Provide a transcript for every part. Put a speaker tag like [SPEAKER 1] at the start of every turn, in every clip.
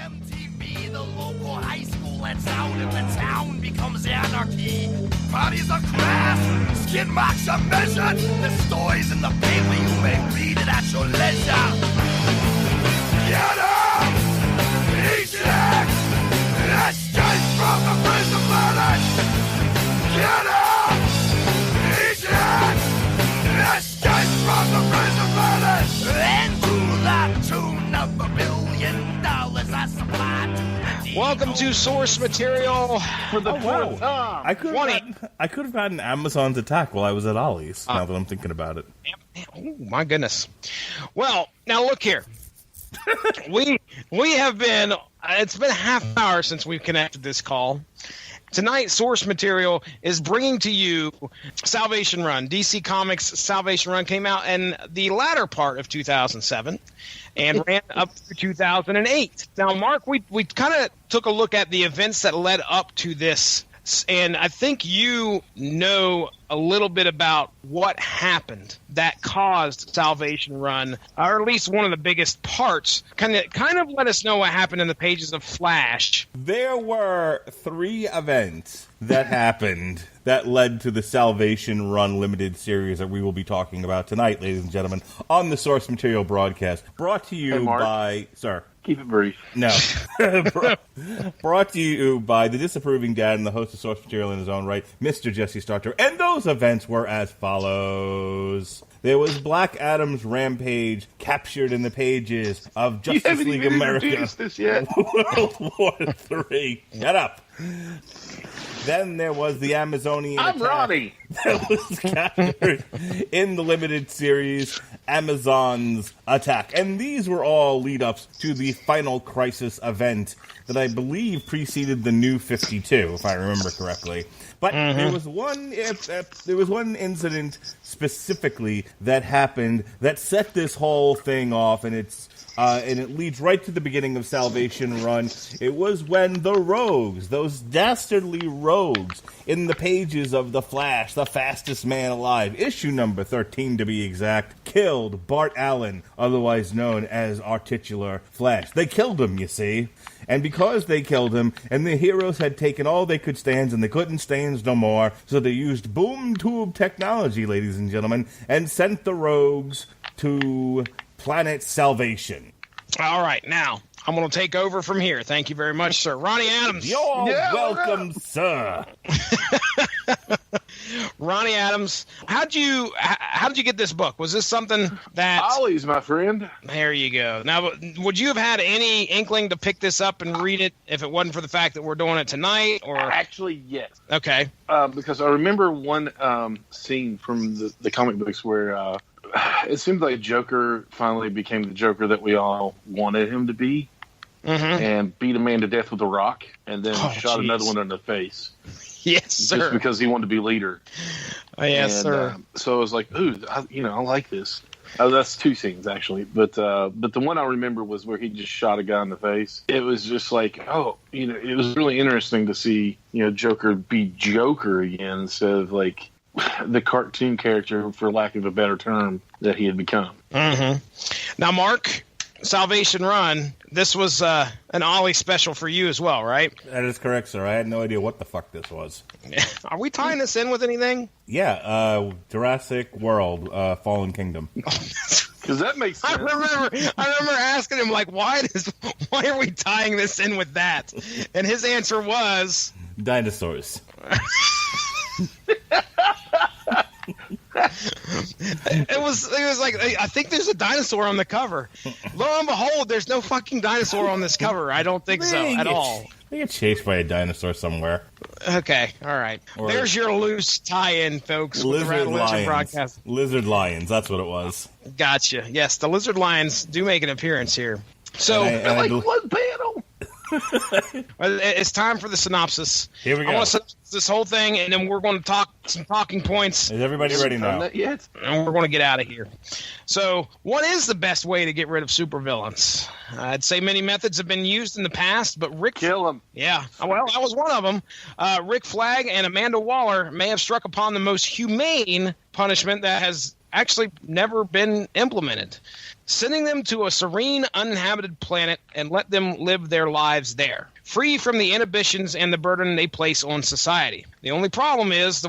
[SPEAKER 1] MTV, the local high school lets out and the town becomes anarchy. Bodies are crashed, skin marks are measured. The stories in the paper, you may read it at your leisure. Get up! Eject! Escape from the prison planet! Get up! Eject! Escape from the prison planet! And to the tune of $1 billion I supply to the
[SPEAKER 2] Welcome to Source Material for the
[SPEAKER 3] I could have had an Amazon's attack while I was at Ollie's, now that I'm thinking about it.
[SPEAKER 2] Oh, my goodness. Well, now look here. we have been, it's been a half hour since we've connected this call. Tonight, Source Material is bringing to you Salvation Run. DC Comics' Salvation Run came out in the latter part of 2007 and ran up through 2008. Now, Mark, we kind of took a look at the events that led up to this, and I think you know a little bit about what happened that caused Salvation Run, or at least one of the biggest parts. Kind of let us know what happened in the pages of Flash.
[SPEAKER 3] There were 3 events that happened that led to the Salvation Run limited series that we will be talking about tonight, ladies and gentlemen, on the Source Material broadcast. Brought to you by... Sir.
[SPEAKER 4] Keep it brief.
[SPEAKER 3] No. Brought to you by the disapproving dad and the host of Source Material in his own right, Mr. Jesse Starter. And those events were as follows. There was Black Adam's rampage captured in the pages of Justice League America.
[SPEAKER 4] This yet.
[SPEAKER 3] World War III. Shut up. Then there was the Amazonian
[SPEAKER 4] I'm
[SPEAKER 3] attack
[SPEAKER 4] Ronnie.
[SPEAKER 3] that was captured in the limited series Amazon's Attack. And these were all lead-ups to the Final Crisis event that I believe preceded the New 52, if I remember correctly. But there was one incident specifically that happened that set this whole thing off, and it leads right to the beginning of Salvation Run. It was when the rogues, those dastardly rogues, in the pages of The Flash, the fastest man alive, issue number 13 to be exact, killed Bart Allen, otherwise known as our titular Flash. They killed him, you see. And because they killed him, and the heroes had taken all they could stand, and they couldn't stand no more, so they used boom tube technology, ladies and gentlemen, and sent the rogues to Planet Salvation.
[SPEAKER 2] All right, now, I'm going to take over from here. Thank you very much, sir. Ronnie Adams.
[SPEAKER 3] You're welcome, sir.
[SPEAKER 2] Ronnie Adams, how'd you get this book? Was this something that...
[SPEAKER 4] Ollie's, my friend.
[SPEAKER 2] There you go. Now, would you have had any inkling to pick this up and read it if it wasn't for the fact that we're doing it tonight? Or
[SPEAKER 4] Actually, yes.
[SPEAKER 2] Okay.
[SPEAKER 4] Because I remember one scene from the comic books where it seemed like Joker finally became the Joker that we all wanted him to be, and beat a man to death with a rock, and then shot another one in the face.
[SPEAKER 2] Yes, sir.
[SPEAKER 4] Just because he wanted to be leader.
[SPEAKER 2] Yes, sir.
[SPEAKER 4] So I was like, ooh, I like this. That's 2 scenes, actually. But the one I remember was where he just shot a guy in the face. It was just like, it was really interesting to see, Joker be Joker again instead of, like, the cartoon character, for lack of a better term, that he had become.
[SPEAKER 2] Now, Mark, Salvation Run, this was an Ollie special for you as well, right?
[SPEAKER 3] That is correct, sir. I had no idea what the fuck this was.
[SPEAKER 2] Are we tying this in with anything?
[SPEAKER 3] Yeah, Jurassic World, Fallen Kingdom.
[SPEAKER 4] Because that makes sense.
[SPEAKER 2] I remember asking him, like, why are we tying this in with that? And his answer was...
[SPEAKER 3] Dinosaurs.
[SPEAKER 2] It was like, I think there's a dinosaur on the cover. Lo and behold, there's no fucking dinosaur on this cover. I don't think so at all.
[SPEAKER 3] They get chased by a dinosaur somewhere.
[SPEAKER 2] Okay, all right.
[SPEAKER 3] Or
[SPEAKER 2] there's your loose tie-in, folks.
[SPEAKER 3] Lizard lions.
[SPEAKER 2] Broadcast.
[SPEAKER 3] Lizard lions, that's what it was.
[SPEAKER 2] Gotcha. Yes, the lizard lions do make an appearance here. So,
[SPEAKER 4] like one panel.
[SPEAKER 2] It's time for the synopsis.
[SPEAKER 3] Here we go.
[SPEAKER 2] I want to synopsis this whole thing, and then we're going to talk some talking points.
[SPEAKER 3] Is everybody ready now?
[SPEAKER 4] Yes.
[SPEAKER 2] And we're going to get out of here. So, what is the best way to get rid of supervillains? I'd say many methods have been used in the past, but
[SPEAKER 4] Kill him.
[SPEAKER 2] Yeah, well, that was one of them. Rick Flag and Amanda Waller may have struck upon the most humane punishment that has actually never been implemented. sending them to a serene, uninhabited planet and let them live their lives there, free from the inhibitions and the burden they place on society. The only problem is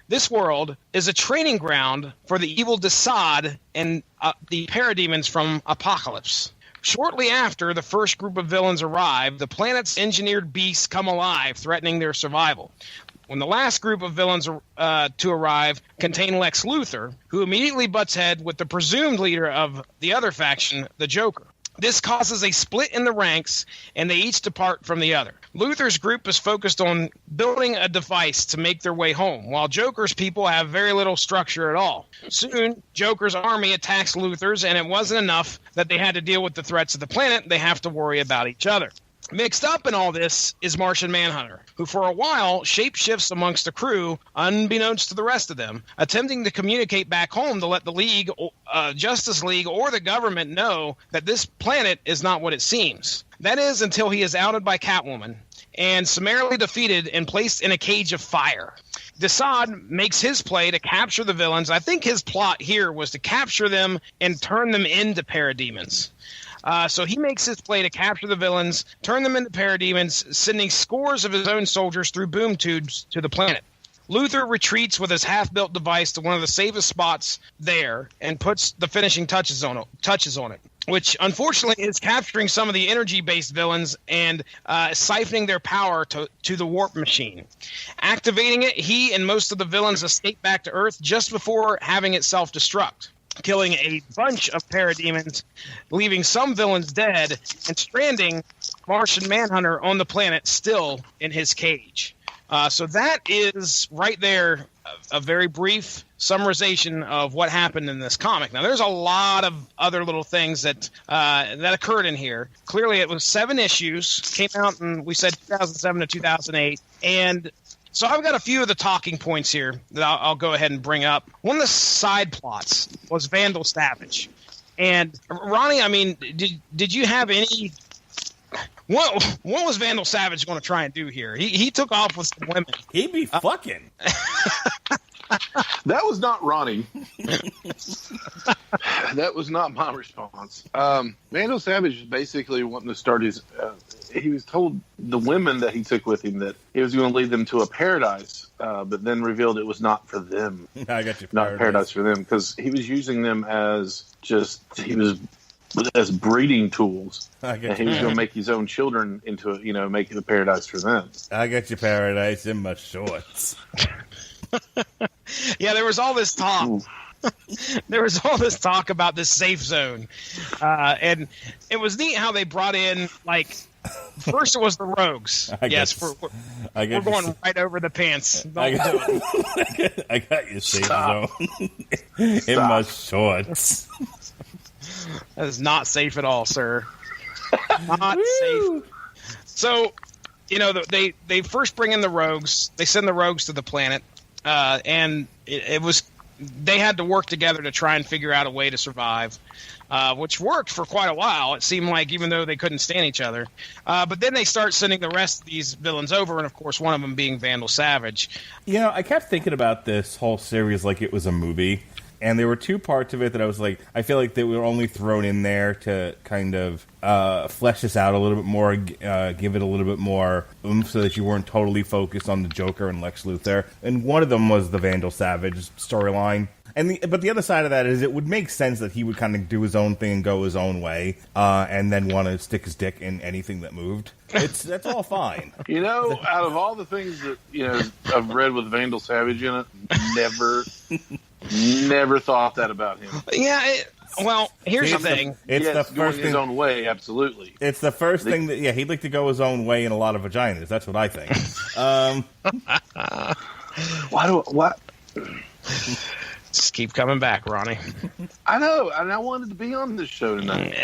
[SPEAKER 2] this world is a training ground for the evil Desaad and the parademons from Apokolips. Shortly after the first group of villains arrive, the planet's engineered beasts come alive, threatening their survival. When the last group of villains to arrive contain Lex Luthor, who immediately butts head with the presumed leader of the other faction, the Joker. This causes a split in the ranks, and they each depart from the other. Luthor's group is focused on building a device to make their way home, while Joker's people have very little structure at all. Soon, Joker's army attacks Luthor's, and it wasn't enough that they had to deal with the threats of the planet. They have to worry about each other. Mixed up in all this is Martian Manhunter, who for a while shapeshifts amongst the crew, unbeknownst to the rest of them, attempting to communicate back home to let the League, Justice League, or the government know that this planet is not what it seems. That is until he is outed by Catwoman and summarily defeated and placed in a cage of fire. Desaad makes his play to capture the villains. I think his plot here was to capture them and turn them into parademons. So he makes his play to capture the villains, turn them into parademons, sending scores of his own soldiers through boom tubes to the planet. Luthor retreats with his half-built device to one of the safest spots there and puts the finishing touches on it, which unfortunately is capturing some of the energy-based villains and siphoning their power to the warp machine. Activating it, he and most of the villains escape back to Earth just before having it self-destruct, killing a bunch of parademons, leaving some villains dead, and stranding Martian Manhunter on the planet still in his cage. So that is right there a very brief summarization of what happened in this comic. Now, there's a lot of other little things that occurred in here. Clearly, it was 7 issues, came out in, we said, 2007 to 2008, and so I've got a few of the talking points here that I'll go ahead and bring up. One of the side plots was Vandal Savage. And, Ronnie, I mean, did you have any... What was Vandal Savage going to try and do here? He took off with some women.
[SPEAKER 3] He'd be fucking.
[SPEAKER 4] That was not Ronnie. That was not my response. Vandal Savage was basically wanting to start his... he was told the women that he took with him that he was going to lead them to a paradise, but then revealed it was not for them.
[SPEAKER 3] I got you.
[SPEAKER 4] Not paradise for them, because he was using them as breeding tools. And he was going to make his own children into make it a paradise for them.
[SPEAKER 3] I got your paradise in my shorts.
[SPEAKER 2] Yeah, there was all this talk. There was all this talk about this safe zone. And it was neat how they brought in, like, first it was the rogues. We're going right over the pants.
[SPEAKER 3] I got your safe zone in my shorts.
[SPEAKER 2] That is not safe at all, sir. Not safe. So, they first bring in the rogues. They send the rogues to the planet. And it was... They had to work together to try and figure out a way to survive, which worked for quite a while. It seemed like, even though they couldn't stand each other. But then they start sending the rest of these villains over, and of course one of them being Vandal Savage.
[SPEAKER 3] I kept thinking about this whole series like it was a movie. And there were 2 parts of it that I was like, I feel like they were only thrown in there to kind of flesh this out a little bit more, give it a little bit more oomph so that you weren't totally focused on the Joker and Lex Luthor. And one of them was the Vandal Savage storyline. But the other side of that is it would make sense that he would kind of do his own thing and go his own way, and then want to stick his dick in anything that moved. That's all fine.
[SPEAKER 4] Out of all the things that I've read with Vandal Savage in it, never thought that about him.
[SPEAKER 2] Yeah. Here's the thing.
[SPEAKER 3] It's the first
[SPEAKER 4] going
[SPEAKER 3] thing,
[SPEAKER 4] his own way, absolutely.
[SPEAKER 3] It's the first thing that he'd like to go his own way in a lot of vaginas. That's what I think.
[SPEAKER 4] What?
[SPEAKER 2] Just keep coming back, Ronnie.
[SPEAKER 4] I know, and I wanted to be on this show tonight.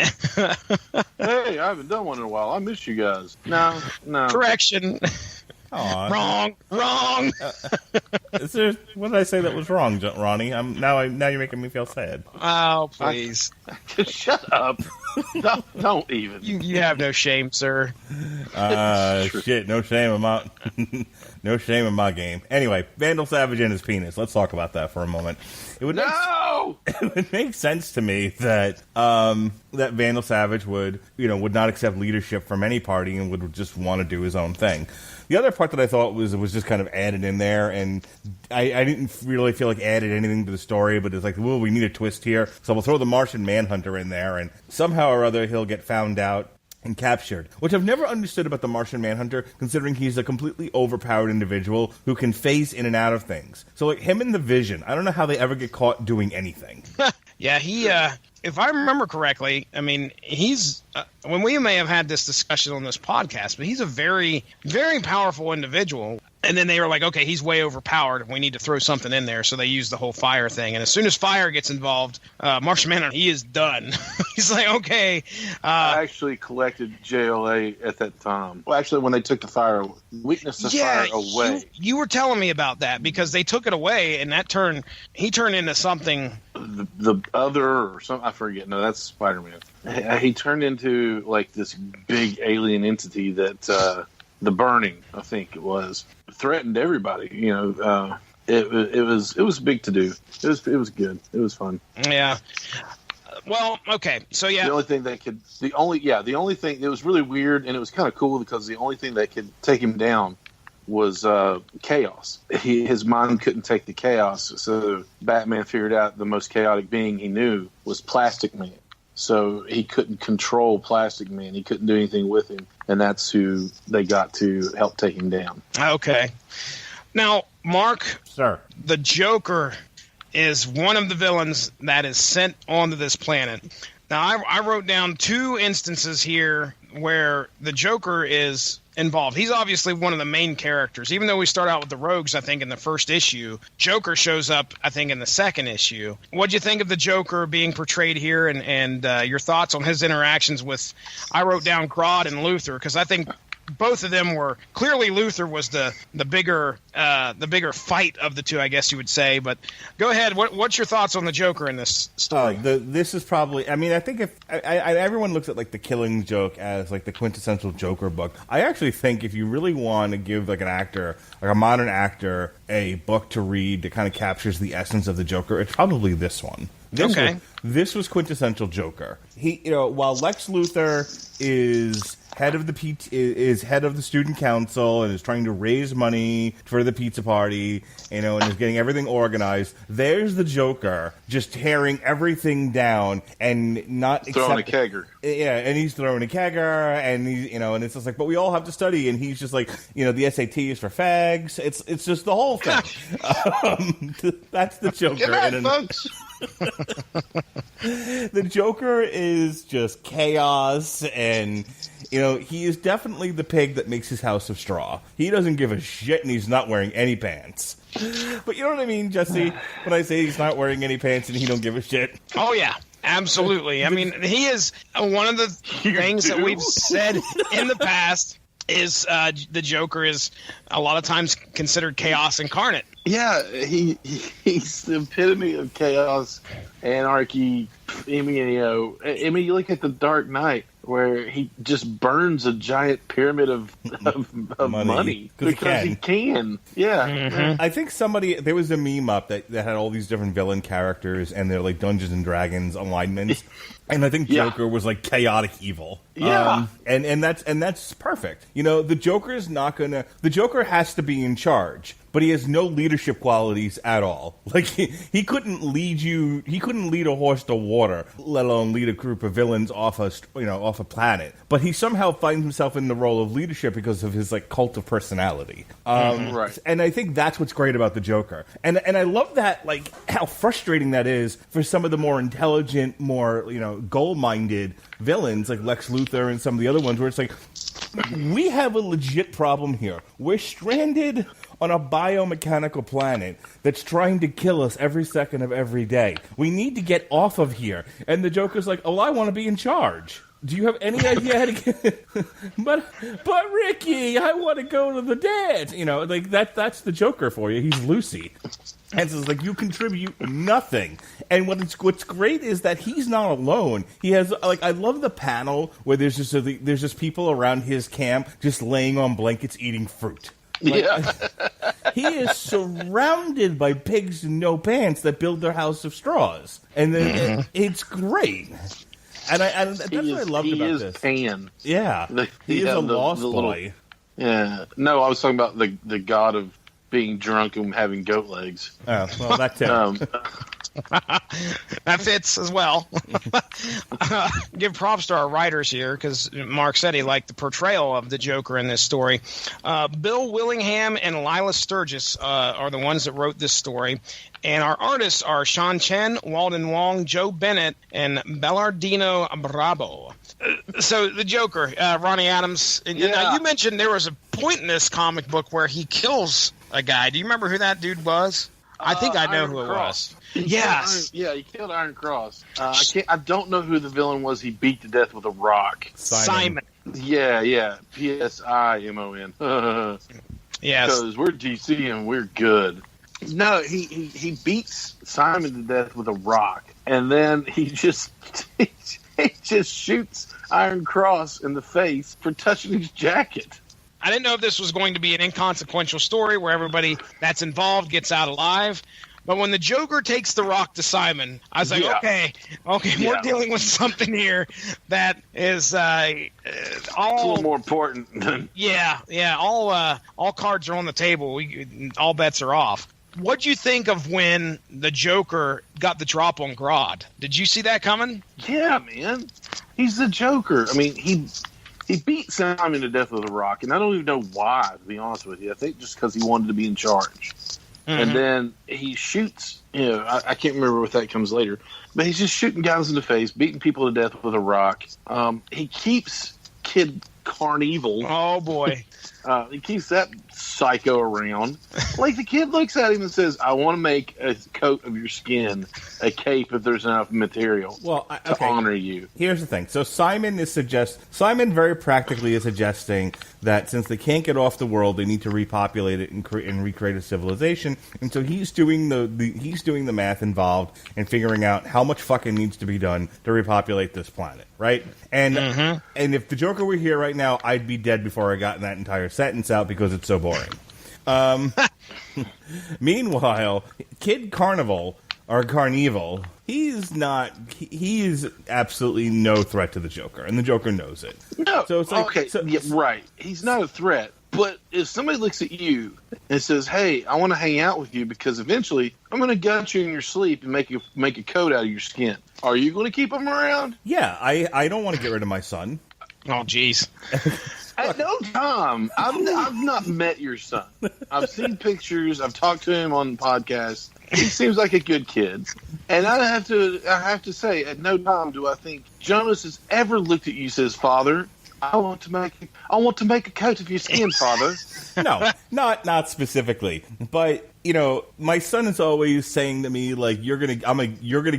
[SPEAKER 4] Hey, I haven't done one in a while. I miss you guys. No.
[SPEAKER 2] Correction.
[SPEAKER 3] Aw.
[SPEAKER 2] Wrong.
[SPEAKER 3] What did I say that was wrong, Ronnie? Now you're making me feel sad.
[SPEAKER 2] Oh, please.
[SPEAKER 4] Shut up. Don't even.
[SPEAKER 2] You have no shame, sir.
[SPEAKER 3] Shit, no shame in my no shame in my game. Anyway, Vandal Savage and his penis. Let's talk about that for a moment. It would make sense to me that that Vandal Savage would not accept leadership from any party and would just want to do his own thing. The other part that I thought was just kind of added in there, and I didn't really feel like added anything to the story, but it's like, well, we need a twist here, so we'll throw the Martian Manhunter in there, and somehow or other he'll get found out and captured, which I've never understood about the Martian Manhunter, considering he's a completely overpowered individual who can phase in and out of things. So, like, him and the Vision, I don't know how they ever get caught doing anything.
[SPEAKER 2] Yeah, he, if I remember correctly, I mean, he's, when we may have had this discussion on this podcast, but he's a very, very powerful individual. And then they were like, okay, he's way overpowered. We need to throw something in there. So they used the whole fire thing. And as soon as fire gets involved, Martian Manhunter, he is done. He's like, okay.
[SPEAKER 4] I actually collected JLA at that time. Well, actually, when they took the fire, weakness to fire away.
[SPEAKER 2] You were telling me about that because they took it away, and he turned into something.
[SPEAKER 4] The other or something, I forget. No, that's Spider-Man. He turned into like this big alien entity that the Burning, I think it was, threatened everybody. It was big to do. It was good. It was fun.
[SPEAKER 2] Yeah. Well, okay. So yeah.
[SPEAKER 4] The only thing it was really weird, and it was kind of cool because the only thing that could take him down was chaos. His mind couldn't take the chaos, so Batman figured out the most chaotic being he knew was Plastic Man. So he couldn't control Plastic Man. He couldn't do anything with him. And that's who they got to help take him down.
[SPEAKER 2] Okay. Now, Mark,
[SPEAKER 3] sir,
[SPEAKER 2] the Joker is one of the villains that is sent onto this planet. Now, I wrote down 2 instances here where the Joker is involved. He's obviously one of the main characters. Even though we start out with the Rogues, I think, in the first issue, Joker shows up, I think, in the second issue. What'd you think of the Joker being portrayed here, and your thoughts on his interactions with, I wrote down Grodd and Luthor, because I think both of them were, clearly Luthor was the bigger fight of the two, I guess you would say. But go ahead. What's your thoughts on the Joker in this story?
[SPEAKER 3] This is probably, I mean, I think if everyone looks at like the Killing Joke as like the quintessential Joker book, I actually think if you really want to give like an actor, like a modern actor, a book to read that kind of captures the essence of the Joker, it's probably this one. This was quintessential Joker. He, while Lex Luthor is head of the student council and is trying to raise money for the pizza party, and is getting everything organized, there's the Joker just tearing everything down and not
[SPEAKER 4] throwing a kegger.
[SPEAKER 3] Yeah, and he's throwing a kegger, and he's and it's just like, but we all have to study, and he's just like, the SAT is for fags. It's just the whole thing. That's the Joker.
[SPEAKER 4] Good night, folks.
[SPEAKER 3] The Joker is just chaos, and he is definitely the pig that makes his house of straw. He doesn't give a shit, and he's not wearing any pants. But you know what I mean, Jesse, when I say he's not wearing any pants and he don't give a shit?
[SPEAKER 2] Oh yeah, absolutely. I mean, he is one of the things that we've said in the past is the Joker is a lot of times considered chaos incarnate.
[SPEAKER 4] Yeah, he's the epitome of chaos, anarchy. I mean, you look at the Dark Knight, where he just burns a giant pyramid of money because he can. Yeah.
[SPEAKER 2] Mm-hmm.
[SPEAKER 3] I think there was a meme up that had all these different villain characters and they're like Dungeons and Dragons alignments. And I think Joker was like chaotic evil.
[SPEAKER 4] Yeah.
[SPEAKER 3] And that's perfect. The Joker has to be in charge, but he has no leadership qualities at all. Like he couldn't lead a horse to water, let alone lead a group of villains off a planet. But he somehow finds himself in the role of leadership because of his like cult of personality.
[SPEAKER 4] Right.
[SPEAKER 3] And I think that's what's great about the Joker. And I love that, like, how frustrating that is for some of the more intelligent, more, goal-minded villains like Lex Luthor and some of the other ones where it's like, we have a legit problem here. We're stranded on a biomechanical planet that's trying to kill us every second of every day. We need to get off of here. And the Joker's like, oh, I want to be in charge. Do you have any idea how to get but Ricky, I want to go to the dance. You know, like that's the Joker for you. He's Lucy. And so it's like, you contribute nothing. And what's great is that he's not alone. He has, like, I love the panel where there's just people around his camp just laying on blankets eating fruit. Like, yeah. He is surrounded by pigs in no pants that build their house of straws. And then it's great. And that's what I loved about this.
[SPEAKER 4] He is Pan.
[SPEAKER 3] Yeah. He is a lost boy.
[SPEAKER 4] Yeah. No, I was talking about the god of being drunk and having goat legs.
[SPEAKER 3] Oh, well, that too.
[SPEAKER 2] That fits as well. Give props to our writers here, because Mark said he liked the portrayal of the Joker in this story. Bill Willingham and Lila Sturgis are the ones that wrote this story. And our artists are Sean Chen, Walden Wong, Joe Bennett, and Bellardino Bravo. So the Joker, Ronnie Adams. Now, you mentioned there was a point in this comic book where he kills a guy. Do you remember who that dude was? I think I know who it was. Yes.
[SPEAKER 4] He killed Iron Cross. I don't know who the villain was he beat to death with a rock.
[SPEAKER 2] Simon.
[SPEAKER 4] Yeah. P-S-I-M-O-N.
[SPEAKER 2] Yes.
[SPEAKER 4] Because we're DC and we're good. No, he beats Simon to death with a rock. And then he just shoots Iron Cross in the face for touching his jacket.
[SPEAKER 2] I didn't know if this was going to be an inconsequential story where everybody that's involved gets out alive. But when the Joker takes the rock to Simon, I was like, okay, we're dealing with something here that is all
[SPEAKER 4] it's a little more important than
[SPEAKER 2] all cards are on the table. All bets are off. What'd you think of when the Joker got the drop on Grodd? Did you see that coming?
[SPEAKER 4] Yeah, man. He's the Joker. I mean, he beat Simon to death with a rock, and I don't even know why, to be honest with you. I think just because he wanted to be in charge. Mm-hmm. And then he shoots, I can't remember if that comes later, but he's just shooting guys in the face, beating people to death with a rock. He keeps Kid Carnival.
[SPEAKER 2] Oh, boy.
[SPEAKER 4] He keeps that psycho around. Like, the kid looks at him and says, I want to make a coat of your skin, a cape if there's enough material to honor you.
[SPEAKER 3] Here's the thing. So Simon very practically is suggesting that since they can't get off the world, they need to repopulate it and recreate a civilization. And so he's doing the math involved and figuring out how much fucking needs to be done to repopulate this planet, right? And and if the Joker were here right now, I'd be dead before I got that entire sentence out because it's so boring. Meanwhile, Kid Carnival or Carnival, he is absolutely no threat to the Joker, and the Joker knows it.
[SPEAKER 4] No, so it's like, right. He's not a threat. But if somebody looks at you and says, "Hey, I want to hang out with you because eventually I'm going to gut you in your sleep and make a coat out of your skin," are you going to keep him around?
[SPEAKER 3] Yeah, I don't want to get rid of my son.
[SPEAKER 2] Oh, jeez.
[SPEAKER 4] No, Tom. I've not met your son. I've seen pictures. I've talked to him on the podcast. He seems like a good kid. And I have to say, at no time do I think Jonas has ever looked at you and says, "Father, I want to make a coat of your skin, Father."
[SPEAKER 3] No, not specifically. But my son is always saying to me, like, you're gonna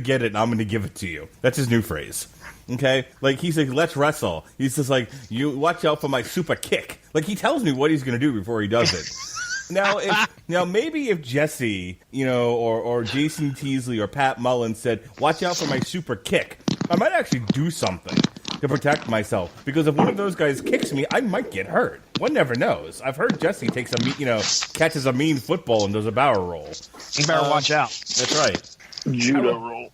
[SPEAKER 3] get it, and I'm gonna give it to you. That's his new phrase. Okay, like he's like, let's wrestle. He's just like, you watch out for my super kick. Like he tells me what he's gonna do before he does it. Now, maybe if Jesse, or Jason Teasley or Pat Mullen said, "Watch out for my super kick," I might actually do something to protect myself, because if one of those guys kicks me, I might get hurt. One never knows. I've heard Jesse catches a mean football and does a barrel roll.
[SPEAKER 2] You better watch out.
[SPEAKER 3] That's right.
[SPEAKER 4] Judo roll.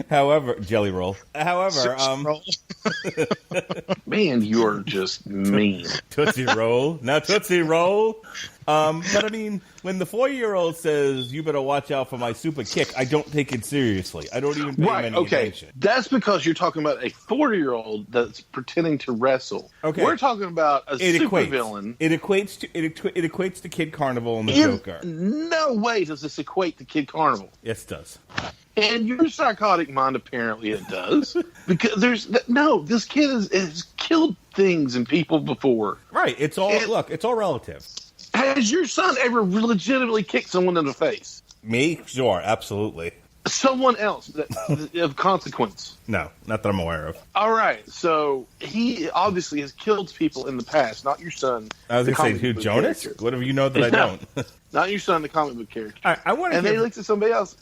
[SPEAKER 3] However, jelly roll. However,
[SPEAKER 4] man, you're just mean.
[SPEAKER 3] Tootsie roll. Now Tootsie roll. But I mean, when the 4-year-old says, "You better watch out for my super kick," I don't take it seriously. I don't even pay him any attention.
[SPEAKER 4] That's because you're talking about a 40-year-old that's pretending to wrestle. Okay. We're talking about a supervillain.
[SPEAKER 3] It equates to Kid Carnival and the Joker.
[SPEAKER 4] No way does this equate to Kid Carnival.
[SPEAKER 3] Yes, it does.
[SPEAKER 4] And your psychotic mind, apparently it does. Because this kid has killed things and people before.
[SPEAKER 3] Right. It's all relative.
[SPEAKER 4] Has your son ever legitimately kicked someone in the face?
[SPEAKER 3] Me? Sure, absolutely.
[SPEAKER 4] Someone else of consequence.
[SPEAKER 3] No, not that I'm aware of.
[SPEAKER 4] All right, so he obviously has killed people in the past. Not your son.
[SPEAKER 3] I was going to say, who, Jonas?
[SPEAKER 4] Character.
[SPEAKER 3] What do you know that I don't?
[SPEAKER 4] Not your son, the comic book character.
[SPEAKER 3] All right, I want to.
[SPEAKER 4] And then he looks at somebody else.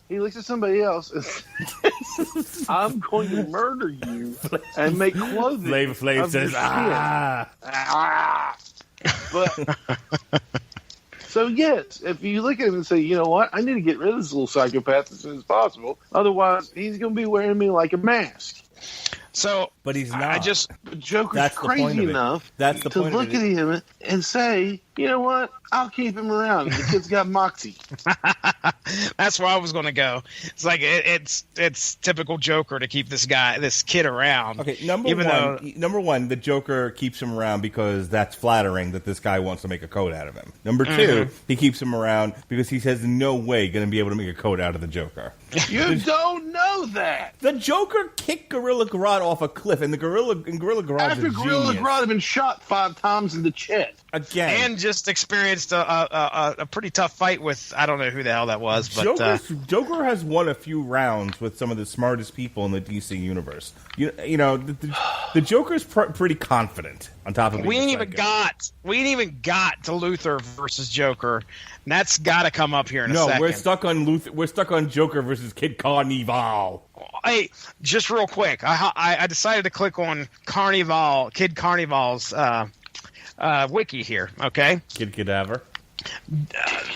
[SPEAKER 4] He looks at somebody else and says, "I'm going to murder you and make clothing."
[SPEAKER 3] Flav says,
[SPEAKER 4] But so yes, if you look at him and say, you know what, I need to get rid of this little psychopath as soon as possible. Otherwise, he's going to be wearing me like a mask.
[SPEAKER 2] So,
[SPEAKER 3] but he's not.
[SPEAKER 4] But Joker's crazy enough to look at him and say, you know what, I'll keep him around. The kid's got moxie.
[SPEAKER 2] That's where I was going to go. It's like it's typical Joker to keep this kid around.
[SPEAKER 3] Okay, number one, the Joker keeps him around because that's flattering that this guy wants to make a coat out of him. Number two, he keeps him around because he says no way going to be able to make a coat out of the Joker.
[SPEAKER 4] You don't know that.
[SPEAKER 3] The Joker kicked Gorilla Grodd off a cliff, and Gorilla Grodd's
[SPEAKER 4] after Gorilla Grodd had been shot 5 times in the chest
[SPEAKER 3] again,
[SPEAKER 2] and just experienced a pretty tough fight with I don't know who the hell that was, but
[SPEAKER 3] Joker has won a few rounds with some of the smartest people in the DC universe. You know the Joker's pretty confident. On top of
[SPEAKER 2] we ain't even got to Luthor versus Joker. And that's got to come up here in a second.
[SPEAKER 3] No, we're stuck on Luthor. We're stuck on Joker versus Kid Carnival.
[SPEAKER 2] Hey, just real quick, I decided to click on Kid Carnival's wiki here. Okay,
[SPEAKER 3] Kid Cadaver,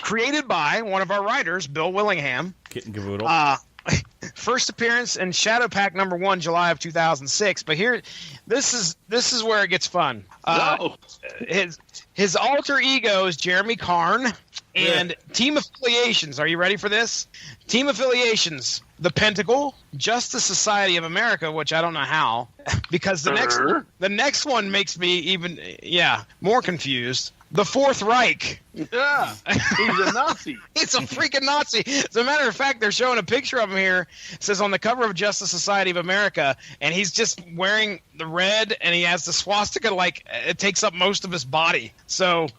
[SPEAKER 2] created by one of our writers, Bill Willingham.
[SPEAKER 3] Kitten Cavoodle.
[SPEAKER 2] First appearance in Shadow Pack #1, July of 2006. But here, this is where it gets fun. His alter ego is Jeremy Karn, and team affiliations. Are you ready for this? Team affiliations: the Pentacle, Justice Society of America, which I don't know how, because the next one makes me even more confused. The Fourth Reich.
[SPEAKER 4] Yeah, he's a Nazi.
[SPEAKER 2] He's a freaking Nazi. As a matter of fact, they're showing a picture of him here. It says on the cover of Justice Society of America, and he's just wearing the red, and he has the swastika, like it takes up most of his body. So,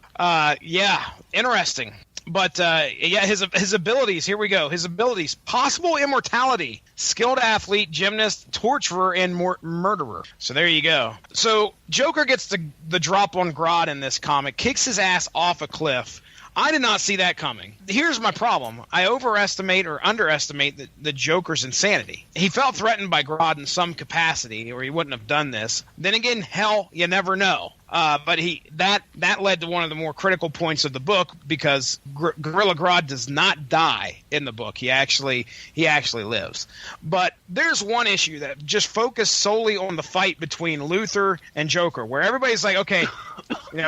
[SPEAKER 2] interesting. But, his abilities, here we go. His abilities: possible immortality, skilled athlete, gymnast, torturer, and murderer. So there you go. So Joker gets the drop on Grodd in this comic, kicks his ass off a cliff. I did not see that coming. Here's my problem. I overestimate or underestimate the Joker's insanity. He felt threatened by Grodd in some capacity, or he wouldn't have done this. Then again, hell, you never know. But that led to one of the more critical points of the book, because Gorilla Grodd does not die in the book. He actually lives. But there's one issue that just focused solely on the fight between Luthor and Joker, where everybody's like, okay,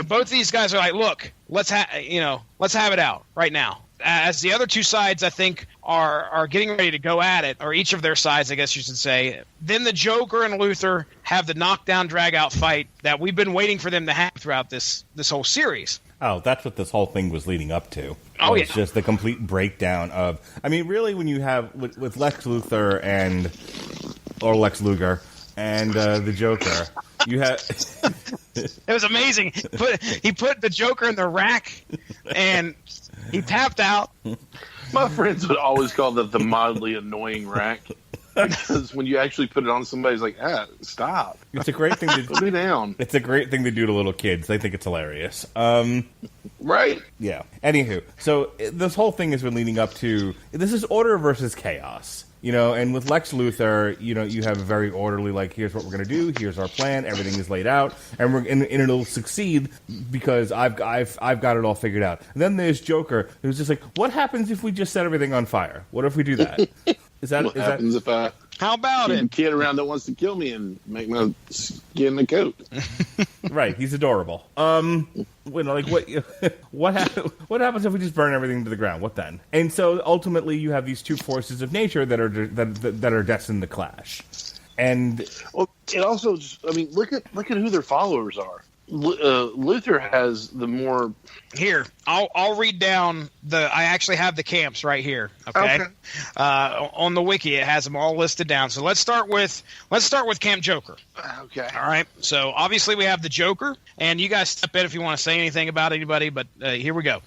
[SPEAKER 2] both these guys are like, look, let's have it out right now. As the other two sides, I think, are getting ready to go at it, or each of their sides, I guess you should say, then the Joker and Luthor have the knockdown, drag-out fight that we've been waiting for them to have throughout this whole series.
[SPEAKER 3] Oh, that's what this whole thing was leading up to.
[SPEAKER 2] Oh, yeah.
[SPEAKER 3] It's just the complete breakdown of... I mean, really, when you have... With Lex Luthor or Lex Luger and the Joker, you have...
[SPEAKER 2] It was amazing. He put the Joker in the rack, and... he tapped out.
[SPEAKER 4] My friends would always call that the mildly annoying rack, because when you actually put it on somebody, it's like, stop.
[SPEAKER 3] It's a great thing to
[SPEAKER 4] put me down.
[SPEAKER 3] It's a great thing to do to little kids. They think it's hilarious.
[SPEAKER 4] Right?
[SPEAKER 3] Yeah. Anywho, so this whole thing has been leading up to, this is order versus chaos. And with Lex Luthor, you have a very orderly, like, here's what we're going to do, here's our plan, everything is laid out, and it'll succeed because I've got it all figured out. And then there's Joker, who's just like, what happens if we just set everything on fire? What if we do that?
[SPEAKER 4] What happens if I
[SPEAKER 2] how about
[SPEAKER 4] keep a kid around that wants to kill me and make my skin a coat?
[SPEAKER 3] Right, he's adorable. What happens if we just burn everything to the ground? What then? And so ultimately, you have these two forces of nature that are destined to clash. And
[SPEAKER 4] it also just, look at who their followers are. Luthor has the more.
[SPEAKER 2] Here, I'll read down I actually have the camps right here. Okay. On the wiki, it has them all listed down. So let's start with Camp Joker.
[SPEAKER 4] Okay.
[SPEAKER 2] All right. So obviously we have the Joker, and you guys step in if you want to say anything about anybody. But here we go.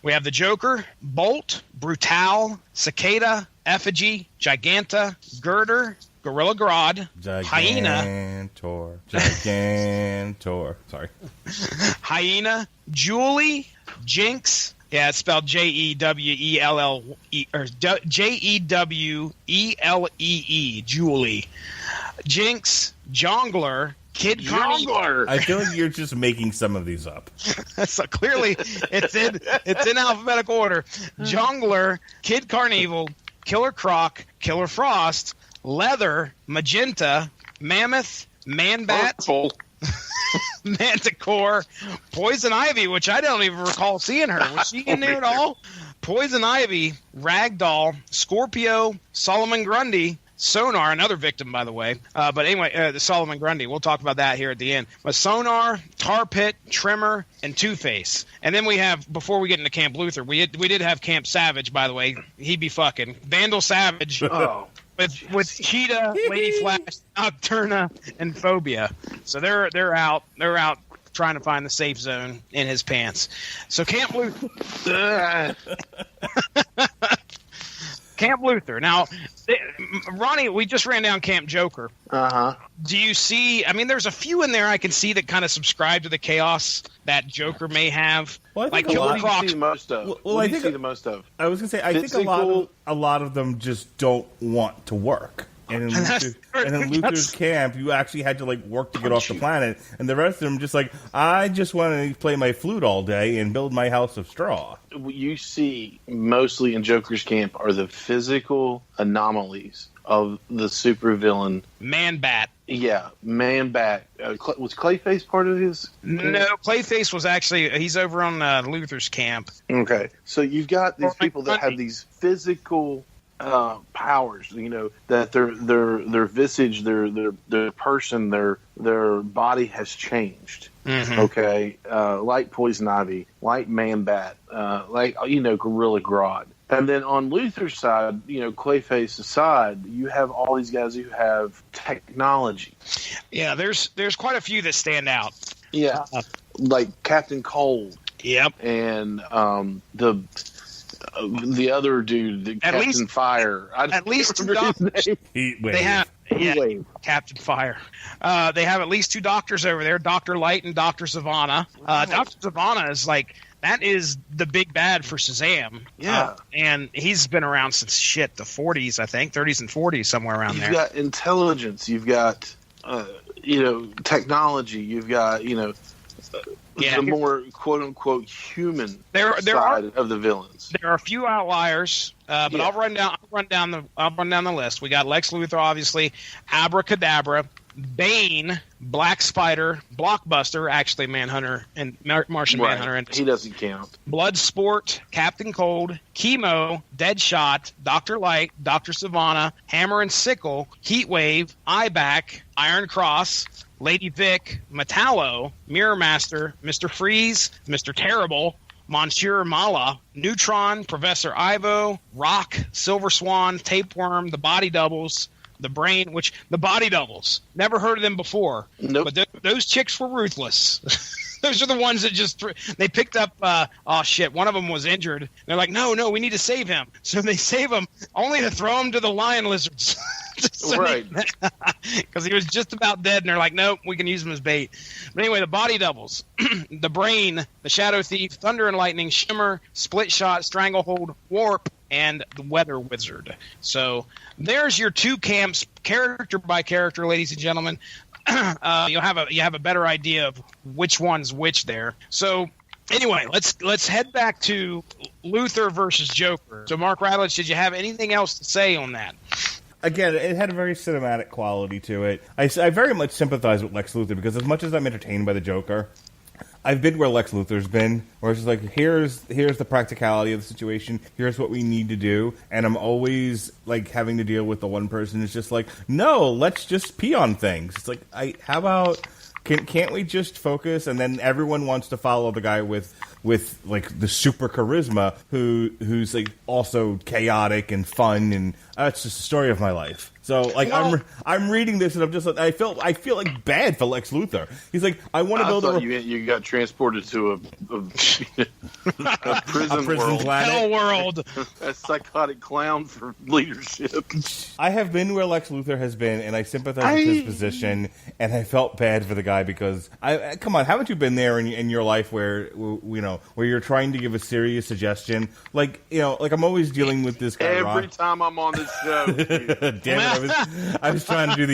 [SPEAKER 2] We have the Joker, Bolt, Brutal, Cicada, Effigy, Giganta, Girder, Gorilla Grodd, Hyena.
[SPEAKER 3] Gigantor. Sorry.
[SPEAKER 2] Hyena, Julie, Jinx. Yeah, it's spelled Jewelle or Jewellee. Julie, Jinx, Jongler, Kid Carnivore.
[SPEAKER 3] I feel like you're just making some of these up.
[SPEAKER 2] So clearly, it's in alphabetical order. Jongler, Kid Carnival, Killer Croc, Killer Frost, Leather, Magenta, Mammoth, Manbat, Manticore, Poison Ivy, which I don't even recall seeing her. Was she in there at all? Poison Ivy, Ragdoll, Scorpio, Solomon Grundy, Sonar, another victim, by the way. But anyway, the Solomon Grundy. We'll talk about that here at the end. But Sonar, Tar Pit, Trimmer, and Two-Face. And then we have, before we get into Camp Luther, we did have Camp Savage, by the way. He'd be fucking. Vandal Savage.
[SPEAKER 4] Oh.
[SPEAKER 2] With Cheetah, Lady Flash, Nocturna, and Phobia. So they're out. They're out trying to find the safe zone in his pants. So Camp Luther. Camp Luther. Now, Ronnie, we just ran down Camp Joker.
[SPEAKER 4] Uh-huh.
[SPEAKER 2] Do you see, I mean, there's a few in there I can see that kind of subscribe to the chaos that Joker may have.
[SPEAKER 3] Well, I think
[SPEAKER 2] like Killer Croc.
[SPEAKER 4] What do you see the most of?
[SPEAKER 3] What
[SPEAKER 4] do you see the most of?
[SPEAKER 3] I was going to say, I think a lot of them just don't want to work. And in Luther's camp, you actually had to work to get off the planet, and the rest of them just I just want to play my flute all day and build my house of straw.
[SPEAKER 4] What you see mostly in Joker's camp are the physical anomalies of the supervillain
[SPEAKER 2] Man-Bat.
[SPEAKER 4] Yeah, Man-Bat. Was Clayface part of his camp?
[SPEAKER 2] No, Clayface was actually, he's over on Luther's camp.
[SPEAKER 4] Okay, so you've got these people that have these physical powers, that their visage, their person, their body has changed.
[SPEAKER 2] Mm-hmm.
[SPEAKER 4] Okay, like Poison Ivy, like Man-Bat, like Gorilla Grodd. And then on Luther's side, Clayface's side, you have all these guys who have technology.
[SPEAKER 2] Yeah, there's quite a few that stand out.
[SPEAKER 4] Yeah, like Captain Cold.
[SPEAKER 2] Yep.
[SPEAKER 4] And the other dude, Captain Fire.
[SPEAKER 2] At least two doctors. They have Captain Fire. They have at least two doctors over there, Dr. Light and Dr. Savannah. Dr. Savannah is that is the big bad for Shazam.
[SPEAKER 4] Yeah.
[SPEAKER 2] And he's been around since the 40s, I think, 30s and 40s, somewhere around there.
[SPEAKER 4] You've got intelligence. You've got, technology. You've got, the more quote-unquote human side of the villains.
[SPEAKER 2] There are a few outliers, but I'll run down the list. We got Lex Luthor, obviously, Abracadabra, Bane, Black Spider, Blockbuster, actually Manhunter and Martian Manhunter, and
[SPEAKER 4] he doesn't count.
[SPEAKER 2] Bloodsport, Captain Cold, Chemo, Deadshot, Dr. Light, Dr. Savannah, Hammer and Sickle, Heatwave, Eyeback, Iron Cross, Lady Vic, Metallo, Mirror Master, Mr. Freeze, Mr. Terrible, Monsieur Mala, Neutron, Professor Ivo, Rock, Silver Swan, Tapeworm, the Body Doubles, the Brain, which the Body Doubles, never heard of them before.
[SPEAKER 4] Nope.
[SPEAKER 2] But those chicks were ruthless. Those are the ones that they picked up. One of them was injured. They're like, no, we need to save him. So they save him only to throw him to the lion lizards.
[SPEAKER 4] Right.
[SPEAKER 2] Because he was just about dead, and they're like, nope, we can use him as bait. But anyway, the Body Doubles, the Brain, the Shadow Thief, Thunder and Lightning, Shimmer, Split Shot, Stranglehold, Warp, and the Weather Wizard. So there's your two camps, character by character, ladies and gentlemen. You have a better idea of which one's which there. So anyway, let's head back to Luthor versus Joker. So Mark Radlich, did you have anything else to say on that?
[SPEAKER 3] Again, it had a very cinematic quality to it. I very much sympathize with Lex Luthor because as much as I'm entertained by the Joker, I've been where Lex Luthor's been, where it's just here's the practicality of the situation, here's what we need to do, and I'm always having to deal with the one person who's just no, let's just pee on things. It's how about can't we just focus? And then everyone wants to follow the guy with the super charisma who's also chaotic and fun, and it's just the story of my life. So, like, I'm reading this, and I'm just like, I feel like bad for Lex Luthor. He's like, I want to build
[SPEAKER 4] you got transported to a prison world.
[SPEAKER 3] Planet.
[SPEAKER 2] Hell world.
[SPEAKER 4] A psychotic clown for leadership.
[SPEAKER 3] I have been where Lex Luthor has been, and I sympathize with his position, and I felt bad for the guy because, come on, haven't you been there in your life where you're trying to give a serious suggestion? Like, like I'm always dealing with this guy.
[SPEAKER 4] Every time I'm on this show.
[SPEAKER 3] Damn it, I was trying to do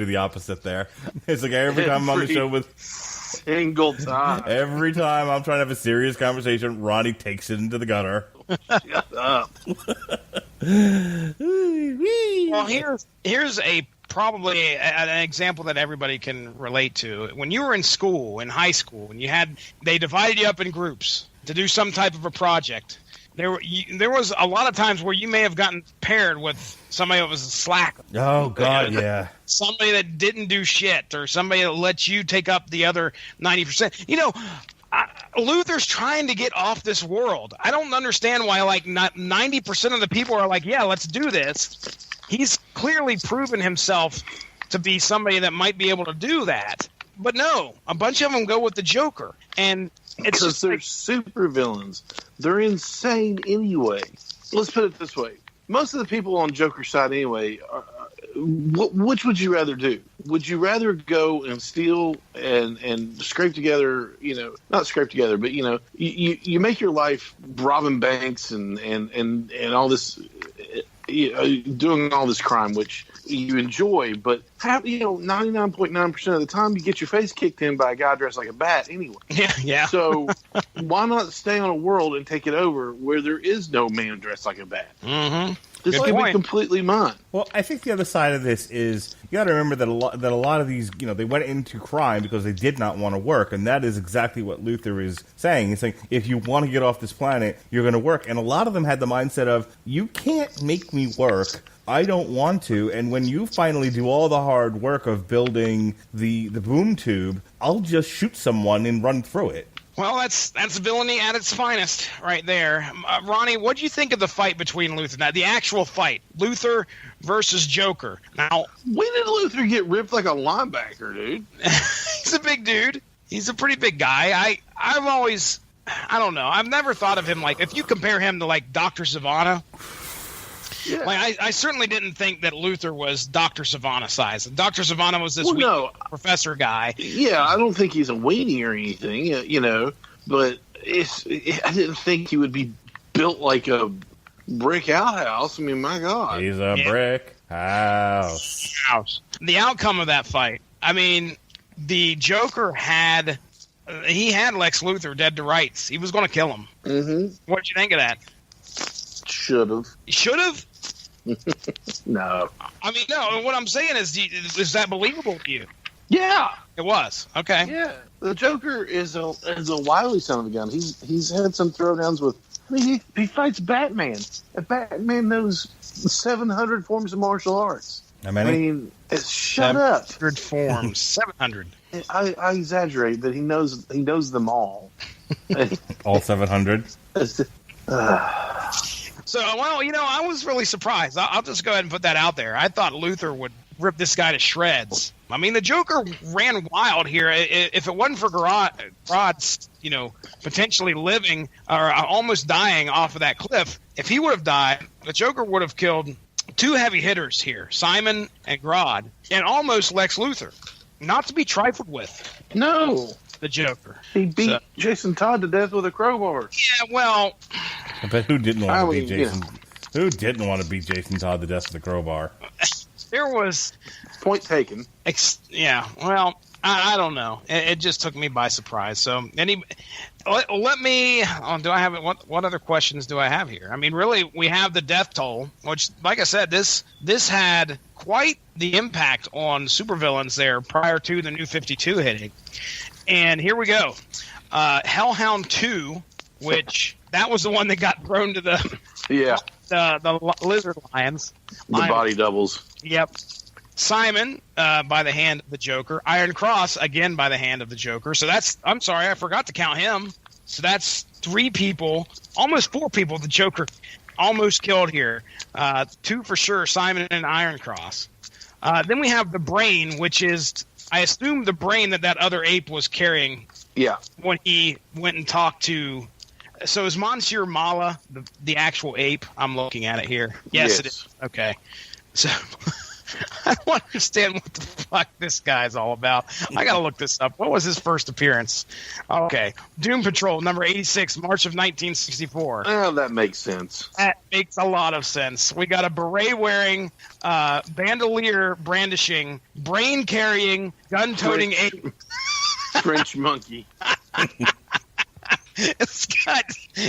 [SPEAKER 3] the opposite there. It's like every time I'm on the show with
[SPEAKER 4] single time.
[SPEAKER 3] Every time I'm trying to have a serious conversation, Ronnie takes it into the gutter.
[SPEAKER 4] Shut up.
[SPEAKER 2] Well, here's probably an example that everybody can relate to. When you were in school, in high school, and they divided you up in groups to do some type of a project. There was a lot of times where you may have gotten paired with somebody that was a slacker.
[SPEAKER 3] Oh, God, yeah.
[SPEAKER 2] Somebody that didn't do shit, or somebody that lets you take up the other 90%. Luther's trying to get off this world. I don't understand why, like, not 90% of the people are like, yeah, let's do this. He's clearly proven himself to be somebody that might be able to do that. But no, a bunch of them go with the Joker. And it's
[SPEAKER 4] because they're super villains. They're insane anyway. Let's put it this way. Most of the people on Joker's side anyway, which would you rather do? Would you rather go and steal and scrape together, not scrape together, but, you make your life robbing banks and all this, doing all this crime, which you enjoy, but 99.9% of the time you get your face kicked in by a guy dressed like a bat anyway.
[SPEAKER 2] Yeah.
[SPEAKER 4] So why not stay on a world and take it over where there is no man dressed like a bat?
[SPEAKER 2] Mm-hmm.
[SPEAKER 4] This could be completely mine.
[SPEAKER 3] Well, I think the other side of this is you got to remember that a lot of these, they went into crime because they did not want to work, and that is exactly what Luthor is saying. He's saying, if you want to get off this planet, you're going to work. And a lot of them had the mindset of, you can't make me work. I don't want to. And when you finally do all the hard work of building the boom tube, I'll just shoot someone and run through it.
[SPEAKER 2] Well, that's villainy at its finest right there. Ronnie, what do you think of the fight between Luthor? Now, the actual fight, Luthor versus Joker. Now,
[SPEAKER 4] when did Luthor get ripped like a linebacker, dude?
[SPEAKER 2] He's a big dude. He's a pretty big guy. I've always, I don't know. I've never thought of him like, if you compare him to like Dr. Savannah, yeah. Like I certainly didn't think that Luthor was Dr. Savannah size. Dr. Savannah was this professor guy.
[SPEAKER 4] Yeah, I don't think he's a weenie or anything, but I didn't think he would be built like a brick outhouse. I mean, my God.
[SPEAKER 3] He's a brick house.
[SPEAKER 2] The outcome of that fight, I mean, the Joker had Lex Luthor dead to rights. He was going to kill him.
[SPEAKER 4] Mm-hmm.
[SPEAKER 2] What did you think of that?
[SPEAKER 4] Should have.
[SPEAKER 2] Should have?
[SPEAKER 4] No.
[SPEAKER 2] I mean, no. What I'm saying is that believable to you?
[SPEAKER 4] Yeah,
[SPEAKER 2] it was. Okay.
[SPEAKER 4] Yeah, the Joker is a wily son of a gun. He's had some throwdowns with. I mean, he fights Batman. And Batman knows 700 forms of martial arts.
[SPEAKER 3] How many?
[SPEAKER 4] I mean, shut up.
[SPEAKER 2] 700 forms. 700.
[SPEAKER 4] I exaggerate, but he knows them all.
[SPEAKER 3] All 700.
[SPEAKER 2] So, well, I was really surprised. I'll just go ahead and put that out there. I thought Luthor would rip this guy to shreds. I mean, the Joker ran wild here. If it wasn't for Grodd's, potentially living or almost dying off of that cliff, if he would have died, the Joker would have killed two heavy hitters here, Simon and Grodd, and almost Lex Luthor. Not to be trifled with.
[SPEAKER 4] No.
[SPEAKER 2] The Joker.
[SPEAKER 4] He beat Jason Todd to death with a crowbar.
[SPEAKER 2] Yeah, well...
[SPEAKER 3] But who didn't want to beat Jason? Who didn't want to beat Jason Todd to death with a crowbar?
[SPEAKER 2] There was...
[SPEAKER 4] Point taken.
[SPEAKER 2] Yeah, well, I don't know. It just took me by surprise. So, let me... do I have... What other questions do I have here? I mean, really, we have the death toll, which, like I said, this had quite the impact on supervillains there prior to the New 52 hitting. And here we go. Hellhound 2, which that was the one that got thrown to the lizard lions.
[SPEAKER 4] The body doubles.
[SPEAKER 2] Yep. Simon by the hand of the Joker. Iron Cross, again by the hand of the Joker. So I'm sorry, I forgot to count him. So that's 3 people, almost 4 people the Joker almost killed here. 2 for sure, Simon and Iron Cross. Then we have the brain, which is, I assume, the brain that other ape was carrying.
[SPEAKER 4] Yeah.
[SPEAKER 2] When he went and talked to. So is Monsieur Mala the actual ape? I'm looking at it here. Yes, it is. Okay. So I don't understand what the fuck this guy's all about. I gotta look this up. What was his first appearance? Okay. Doom Patrol, number 86, March of 1964.
[SPEAKER 4] Well, that makes sense.
[SPEAKER 2] That makes a lot of sense. We got a beret-wearing, bandolier brandishing, brain-carrying, gun-toting ape.
[SPEAKER 4] French monkey.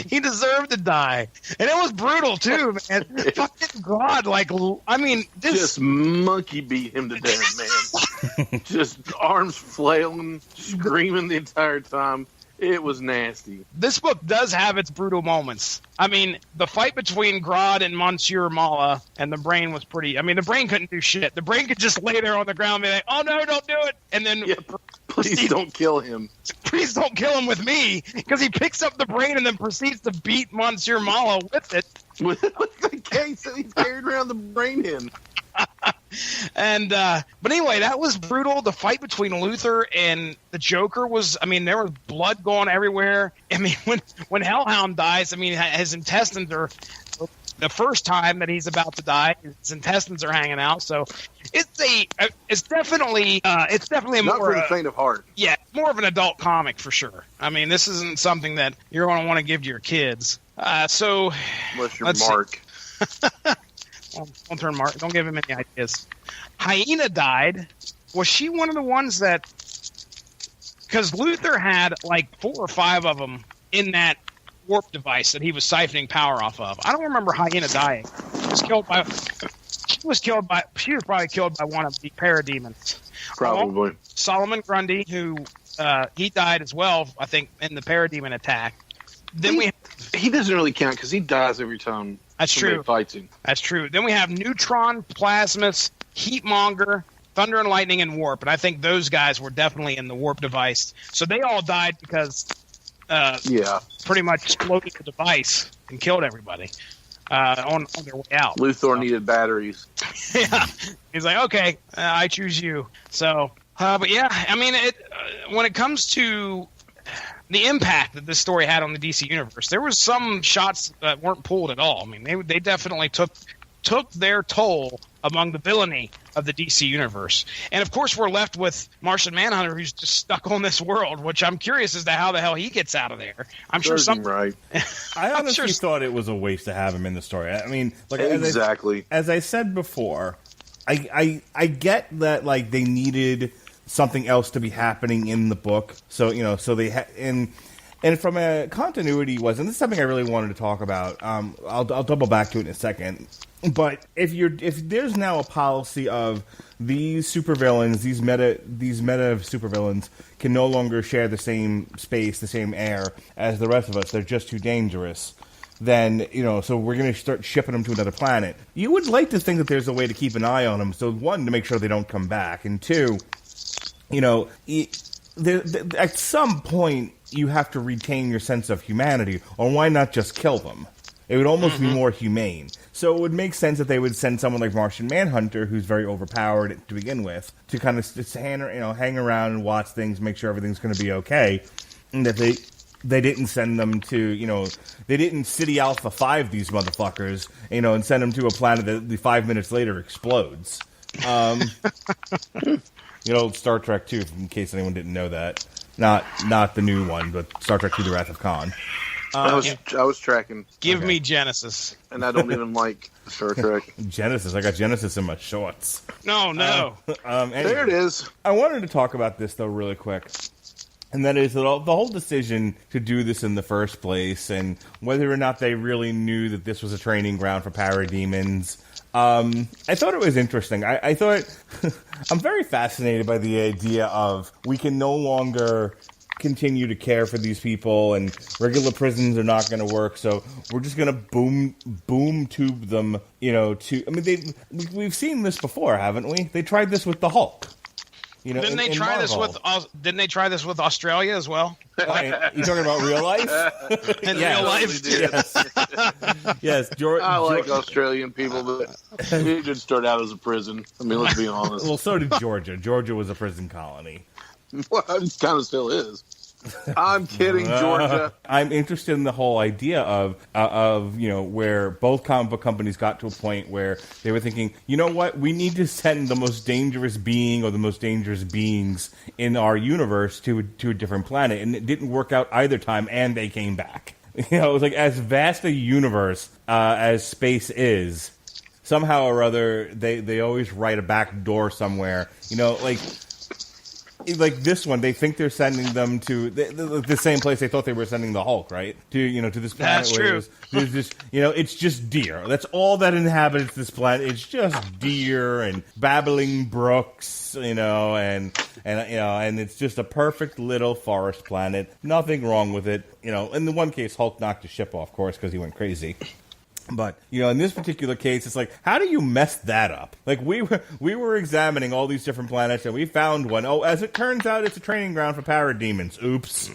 [SPEAKER 2] He deserved to die, and it was brutal too, man. Fucking God, I mean,
[SPEAKER 4] just monkey beat him to death, man. Just arms flailing, screaming the entire time. It was nasty.
[SPEAKER 2] This book does have its brutal moments. I mean, the fight between Grodd and Monsieur Mala and the brain was pretty. I mean, the brain couldn't do shit. The brain could just lay there on the ground and be like, "Oh no, don't do it!" And then,
[SPEAKER 4] please don't kill him.
[SPEAKER 2] Please don't kill him with me, because he picks up the brain and then proceeds to beat Monsieur Mala with it.
[SPEAKER 4] With the case that he's carried around the brain in.
[SPEAKER 2] And but anyway, that was brutal. The fight between Luther and the Joker was, I mean, there was blood going everywhere. I mean, when Hellhound dies, I mean, his intestines are, the first time that he's about to die, his intestines are hanging out. So it's definitely a
[SPEAKER 4] not
[SPEAKER 2] more
[SPEAKER 4] for the faint of heart.
[SPEAKER 2] Yeah, more of an adult comic for sure. I mean, this isn't something that you're going to want to give to your kids. So
[SPEAKER 4] unless you're Mark.
[SPEAKER 2] Don't turn Mark. Don't give him any ideas. Hyena died. Was she one of the ones that? Because Luther had like 4 or 5 of them in that warp device that he was siphoning power off of. I don't remember Hyena dying. She was probably killed by one of the parademons.
[SPEAKER 4] Probably.
[SPEAKER 2] Solomon Grundy, who he died as well, I think, in the parademon attack. Then
[SPEAKER 4] he doesn't really count because he dies every time.
[SPEAKER 2] That's true.
[SPEAKER 4] Fights him.
[SPEAKER 2] That's true. Then we have Neutron, Plasmus, Heatmonger, Thunder and Lightning, and Warp. And I think those guys were definitely in the Warp device. So they all died because pretty much exploded the device and killed everybody on their way out.
[SPEAKER 4] Luthor needed batteries.
[SPEAKER 2] Yeah. He's like, okay, I choose you. So, but yeah, I mean, when it comes to the impact that this story had on the DC universe, there was some shots that weren't pulled at all. I mean, they definitely took their toll among the villainy of the DC universe. And of course, we're left with Martian Manhunter, who's just stuck on this world, which I'm curious as to how the hell he gets out of there. I'm sure
[SPEAKER 4] right.
[SPEAKER 3] I honestly thought it was a waste to have him in the story. I mean, like,
[SPEAKER 4] exactly.
[SPEAKER 3] As I said before, I get that, like, they needed something else to be happening in the book. So, so they and from a continuity and this is something I really wanted to talk about. I'll double back to it in a second. But if there's now a policy of these supervillains, these meta supervillains can no longer share the same space, the same air as the rest of us, they're just too dangerous. Then, so we're going to start shipping them to another planet. You would like to think that there's a way to keep an eye on them. So, 1, to make sure they don't come back, and 2, at some point, you have to retain your sense of humanity, or why not just kill them? It would almost be more humane. So it would make sense that they would send someone like Martian Manhunter, who's very overpowered to begin with, to kind of just hang around and watch things, make sure everything's going to be okay, and that they didn't send them to, they didn't City Alpha 5 these motherfuckers, and send them to a planet that 5 minutes later explodes. Star Trek 2, in case anyone didn't know that. Not the new one, but Star Trek 2: The Wrath of Khan.
[SPEAKER 4] I was tracking.
[SPEAKER 2] Give me Genesis.
[SPEAKER 4] And I don't even like Star Trek.
[SPEAKER 3] Genesis. I got Genesis in my shorts.
[SPEAKER 2] No.
[SPEAKER 3] Anyway,
[SPEAKER 4] there it is.
[SPEAKER 3] I wanted to talk about this, though, really quick. And that is the whole decision to do this in the first place, and whether or not they really knew that this was a training ground for parademons. I thought it was interesting. I thought I'm very fascinated by the idea of we can no longer continue to care for these people, and regular prisons are not going to work, so we're just going to boom tube them, we've seen this before, haven't we? They tried this with the Hulk. You know,
[SPEAKER 2] didn't they try this with Australia as well?
[SPEAKER 3] You talking about real life?
[SPEAKER 2] In real life,
[SPEAKER 3] yes. Yes,
[SPEAKER 4] I like Australian people, but it did start out as a prison. I mean, let's be honest.
[SPEAKER 3] Well, so did Georgia. Georgia was a prison colony.
[SPEAKER 4] Well, it kind of still is. I'm kidding, Georgia.
[SPEAKER 3] I'm interested in the whole idea of where both comic book companies got to a point where they were thinking, you know what, we need to send the most dangerous being or the most dangerous beings in our universe to a different planet, and it didn't work out either time, and they came back. You know, it was like as vast a universe as space is. Somehow or other, they always write a back door somewhere. You know, like this one, they think they're sending them to the same place they thought they were sending the Hulk, right? To this planet.
[SPEAKER 2] That's
[SPEAKER 3] where
[SPEAKER 2] true.
[SPEAKER 3] There's just, it's just deer. That's all that inhabits this planet. It's just deer and babbling brooks, and it's just a perfect little forest planet. Nothing wrong with it. In the one case, Hulk knocked his ship off course because he went crazy. But, in this particular case, it's like, how do you mess that up? Like, we were examining all these different planets, and we found one. Oh, as it turns out, it's a training ground for parademons. Oops.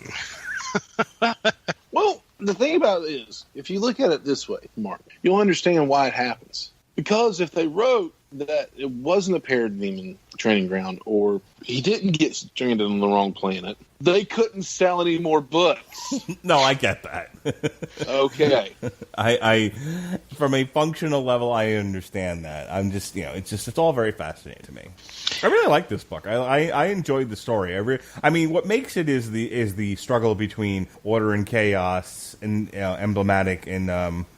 [SPEAKER 4] Well, the thing about it is, if you look at it this way, Mark, you'll understand why it happens. Because if they wrote that it wasn't a parademon training ground, or he didn't get stranded on the wrong planet, they couldn't sell any more books.
[SPEAKER 3] No, I get that.
[SPEAKER 4] Okay.
[SPEAKER 3] I from a functional level, I understand that. I'm just, it's all very fascinating to me. I really like this book. I enjoyed the story. What makes it is the struggle between order and chaos, and emblematic in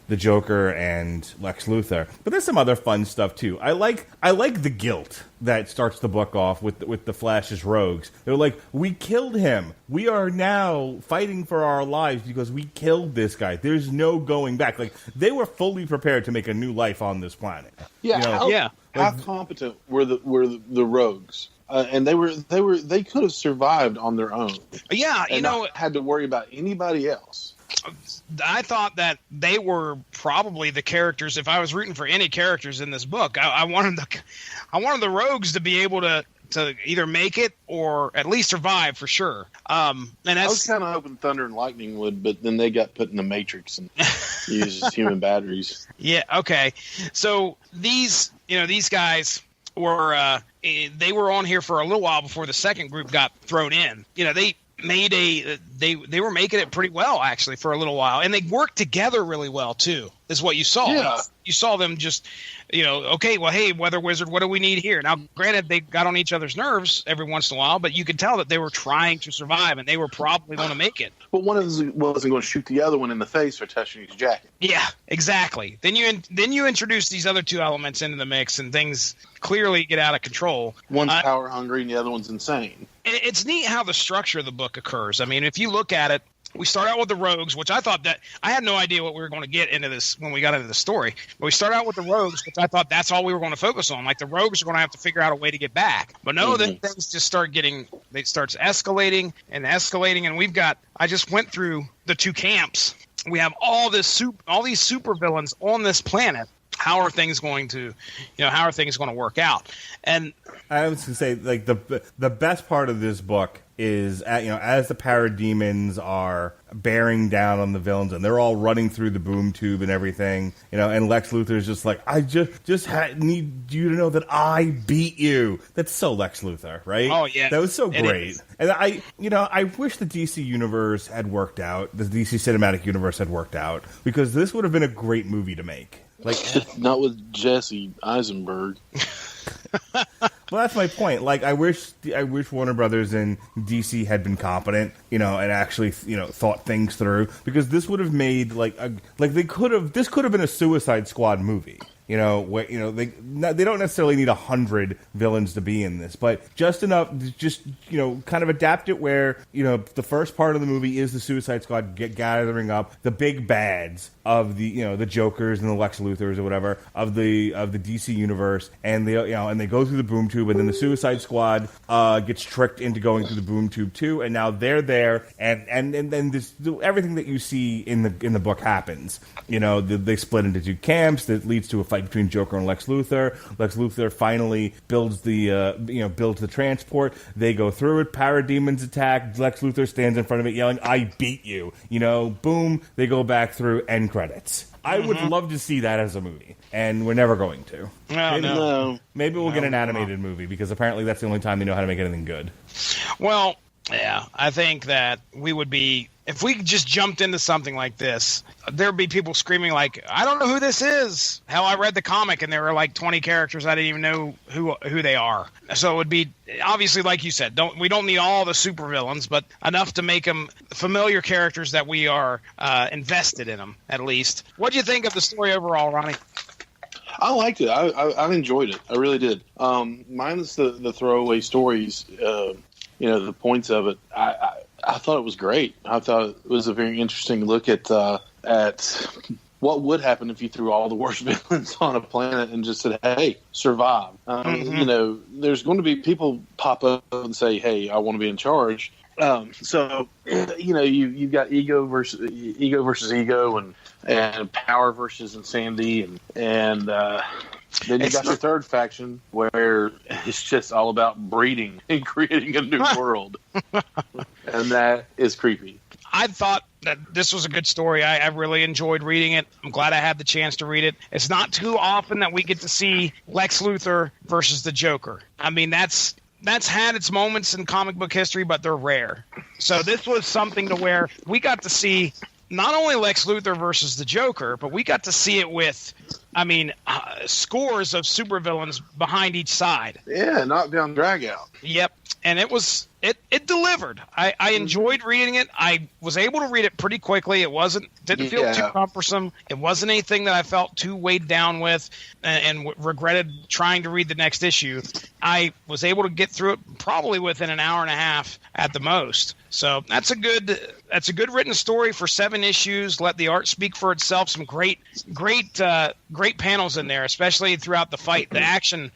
[SPEAKER 3] the Joker and Lex Luthor. But there's some other fun stuff too. I like the guilt that starts the book off with the Flash's rogues. They're like, we killed him. We are now fighting for our lives because we killed this guy. There's no going back. Like, they were fully prepared to make a new life on this planet.
[SPEAKER 4] Yeah. How competent were the rogues? And they could have survived on their own.
[SPEAKER 2] Yeah,
[SPEAKER 4] not had to worry about anybody else.
[SPEAKER 2] I thought that they were probably the characters. If I was rooting for any characters in this book, I wanted the rogues to be able to either make it or at least survive for sure. And I
[SPEAKER 4] was kind of hoping Thunder and Lightning would, but then they got put in the Matrix and used human batteries.
[SPEAKER 2] Yeah. Okay. So these guys were they were on here for a little while before the second group got thrown in. They were making it pretty well actually for a little while, and they worked together really well too. Is what you saw.
[SPEAKER 4] Yeah.
[SPEAKER 2] You saw them just, okay, well, hey, Weather Wizard, what do we need here? Now, granted, they got on each other's nerves every once in a while, but you could tell that they were trying to survive, and they were probably going to make it.
[SPEAKER 4] But one of them wasn't going to shoot the other one in the face for touching his jacket.
[SPEAKER 2] Yeah, exactly. Then you introduce these other two elements into the mix, and things clearly get out of control.
[SPEAKER 4] One's power hungry, and the other one's insane.
[SPEAKER 2] It's neat how the structure of the book occurs. I mean, if you look at it, we start out with the rogues, which I thought that I had no idea what we were going to get into this when we got into the story. But we start out with the rogues, which I thought that's all we were going to focus on. Like, the rogues are going to have to figure out a way to get back. But no, then things just starts escalating, and I just went through the two camps. We have all these supervillains on this planet. How are things going to work out? And
[SPEAKER 3] I was going to say, like, the best part of this book is, as the parademons are bearing down on the villains, and they're all running through the boom tube and everything, and Lex Luthor's just like, I just need you to know that I beat you. That's so Lex Luthor, right?
[SPEAKER 2] Oh yeah,
[SPEAKER 3] that was so great. And I wish the DC universe had worked out, the DC cinematic universe had worked out, because this would have been a great movie to make. Like,
[SPEAKER 4] not with Jesse Eisenberg.
[SPEAKER 3] Well, that's my point. Like, I wish Warner Brothers and DC had been competent, and actually, thought things through, because this would have made this could have been a Suicide Squad movie. They don't necessarily need 100 villains to be in this, but just enough, kind of adapt it where, the first part of the movie is the Suicide Squad gathering up the big bads of the Jokers and the Lex Luthors or whatever of the DC universe, and they go through the boom tube, and then the Suicide Squad gets tricked into going through the boom tube too, and now they're there, and then this, everything that you see in the book happens. They split into two camps that leads to a fight between Joker and Lex Luthor. Lex Luthor finally builds the transport. They go through it. Parademons attack. Lex Luthor stands in front of it yelling, "I beat you." Boom. They go back through. End credits. I would love to see that as a movie, and we're never going to. Maybe we'll get an animated movie, because apparently that's the only time they know how to make anything good.
[SPEAKER 2] Well, yeah, I think that we would be, if we just jumped into something like this, there'd be people screaming like, "I don't know who this is." Hell, I read the comic and there were like 20 characters I didn't even know who they are. So it would be, obviously, like you said, we don't need all the supervillains, but enough to make them familiar characters that we are invested in them, at least. What do you think of the story overall, Ronnie?
[SPEAKER 4] I liked it. I enjoyed it. I really did. Minus the throwaway stories, the points of it. I thought it was great. I thought it was a very interesting look at what would happen if you threw all the worst villains on a planet and just said, "Hey, survive." There's going to be people pop up and say, "Hey, I want to be in charge." You've got ego versus ego, and power versus insanity, and then you got your third faction where it's just all about breeding and creating a new world, and that is creepy.
[SPEAKER 2] I thought that this was a good story. I really enjoyed reading it. I'm glad I had the chance to read it. It's not too often that we get to see Lex Luthor versus the Joker. I mean, that's had its moments in comic book history, but they're rare. So this was something to where we got to see not only Lex Luthor versus the Joker, but we got to see it with, scores of supervillains behind each side.
[SPEAKER 4] Yeah, knockdown, drag out.
[SPEAKER 2] Yep. And it delivered. I enjoyed reading it. I was able to read it pretty quickly. It didn't feel too cumbersome. It wasn't anything that I felt too weighed down with and regretted trying to read the next issue. I was able to get through it probably within an hour and a half at the most. So that's a good written story for 7 issues. Let the art speak for itself. Some great panels in there, especially throughout the fight. The action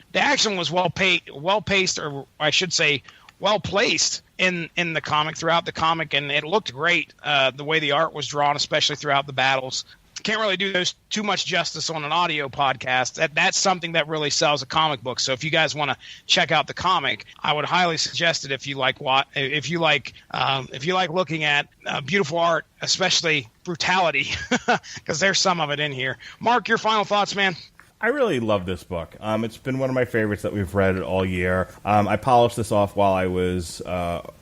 [SPEAKER 2] was well paced, or I should say, well placed in the comic, throughout the comic, and it looked great. The way the art was drawn, especially throughout the battles. Can't really do those too much justice on an audio podcast. That's something that really sells a comic book. So if you guys want to check out the comic, I would highly suggest it if you like looking at beautiful art, especially brutality, because there's some of it in here. Mark, your final thoughts, man?
[SPEAKER 3] I really love this book. It's been one of my favorites that we've read all year. I polished this off while I was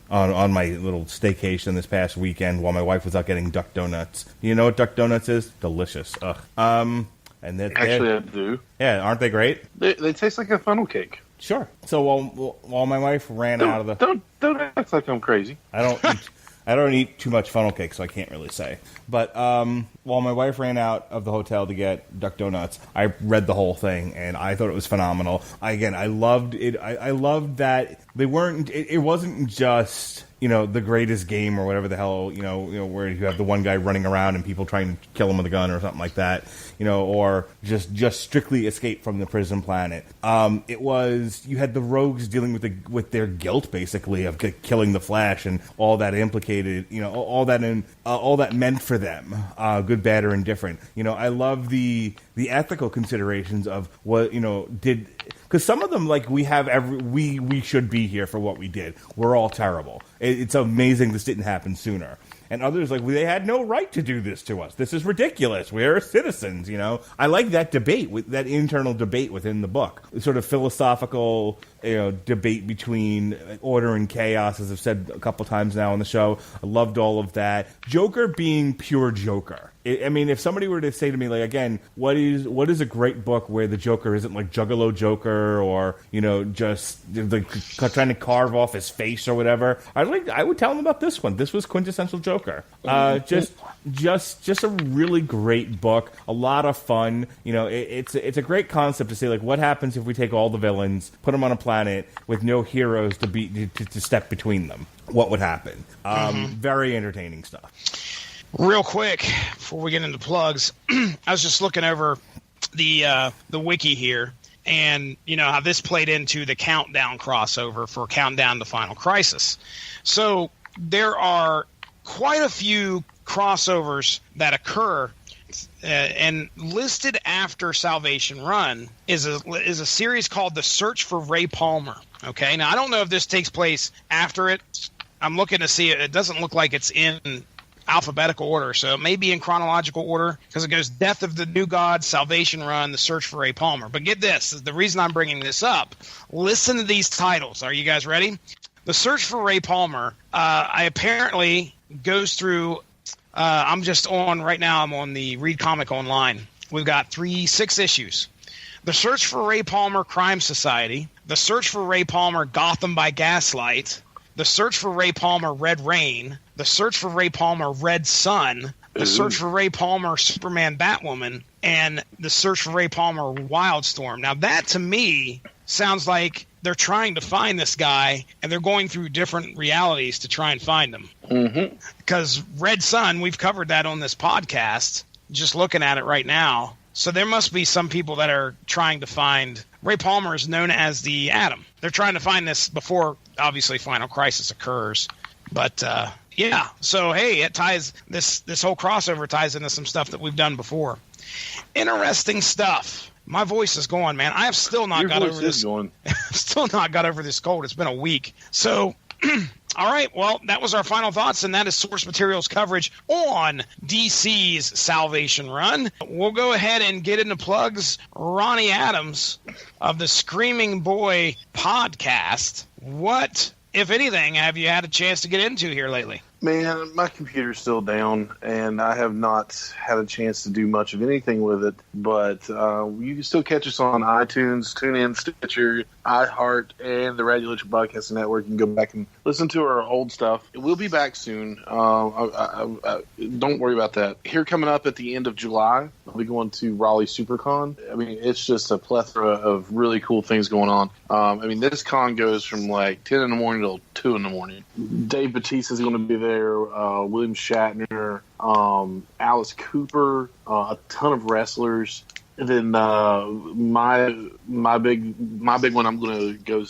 [SPEAKER 3] on my little staycation this past weekend while my wife was out getting duck donuts. You know what duck donuts is? Delicious. Ugh.
[SPEAKER 4] And actually, I do.
[SPEAKER 3] Yeah, aren't they great?
[SPEAKER 4] They taste like a funnel cake.
[SPEAKER 3] Sure. So while my wife ran out of the...
[SPEAKER 4] Don't act like I'm crazy.
[SPEAKER 3] I don't eat too much funnel cake, so I can't really say. But while my wife ran out of the hotel to get duck donuts, I read the whole thing, and I thought it was phenomenal. I loved it. I loved that they weren't. It wasn't just the greatest game or whatever the hell where you have the one guy running around and people trying to kill him with a gun or something like that. Or just strictly escape from the prison planet. It was, you had the rogues dealing with their guilt, basically, of killing the Flash and all that implicated, all that meant for them, good, bad, or indifferent. I love the ethical considerations of what because some of them, like, we should be here for what we did. We're all terrible. It's amazing this didn't happen sooner. And others, like, they had no right to do this to us. This is ridiculous. We're citizens, I like that debate, that internal debate within the book. Sort of philosophical, debate between order and chaos, as I've said a couple times now on the show. I loved all of that. Joker being pure Joker. If somebody were to say to me, like, again, what is a great book where the Joker isn't like Juggalo Joker or, just like trying to carve off his face or whatever, I would tell him about this one. This was quintessential Joker. Just a really great book. A lot of fun. It's a great concept to say, like, what happens if we take all the villains, put them on a planet with no heroes to step between them? What would happen? Very entertaining stuff.
[SPEAKER 2] Real quick, before we get into plugs, I was just looking over the wiki here, and how this played into the Countdown crossover for Countdown to Final Crisis. So there are quite a few crossovers that occur and listed after Salvation Run is a series called The Search for Ray Palmer. Okay, now I don't know if this takes place after it. I'm looking to see it. It doesn't look like it's in alphabetical order, so it may be in chronological order because it goes Death of the New God, Salvation Run, The Search for Ray Palmer. But get this, the reason I'm bringing this up, listen to these titles. Are you guys ready? The Search for Ray Palmer, I apparently goes through, I'm on the Read Comic Online. We've got 6 issues. The Search for Ray Palmer, Crime Society. The Search for Ray Palmer, Gotham by Gaslight. The Search for Ray Palmer, Red Rain. The Search for Ray Palmer, Red Sun. The Search for Ray Palmer, Superman, Batwoman. And The Search for Ray Palmer, Wildstorm. Now that to me sounds like they're trying to find this guy and they're going through different realities to try and find him. Mm-hmm. Because Red Sun, we've covered that on this podcast, just looking at it right now. So there must be some people that are trying to find. Ray Palmer is known as the Atom. They're trying to find this before, obviously, Final Crisis occurs. But yeah, so hey, it ties this whole crossover ties into some stuff that we've done before. Interesting stuff. My voice is going, man. I have still not got over this. Still not got over this cold. It's been a week. So. All right, well, that was our final thoughts, and that is source materials coverage on DC's Salvation Run. We'll go ahead and get into plugs. Ronnie Adams of the Screaming Boy podcast. What, if anything, have you had a chance to get into here lately?
[SPEAKER 4] Man, my computer's still down, and I have not had a chance to do much of anything with it. But you can still catch us on iTunes, TuneIn, Stitcher, iHeart, and the Radulation Podcast Network. You can go back and listen to our old stuff. We'll be back soon. Don't worry about that. Here coming up at the end of July, I'll be going to Raleigh SuperCon. I mean, it's just a plethora of really cool things going on. I mean, this con goes from like 10 in the morning till 2 in the morning. Dave Bautista's going to be there. William Shatner, Alice Cooper, a ton of wrestlers. And then my big one, I'm going to go,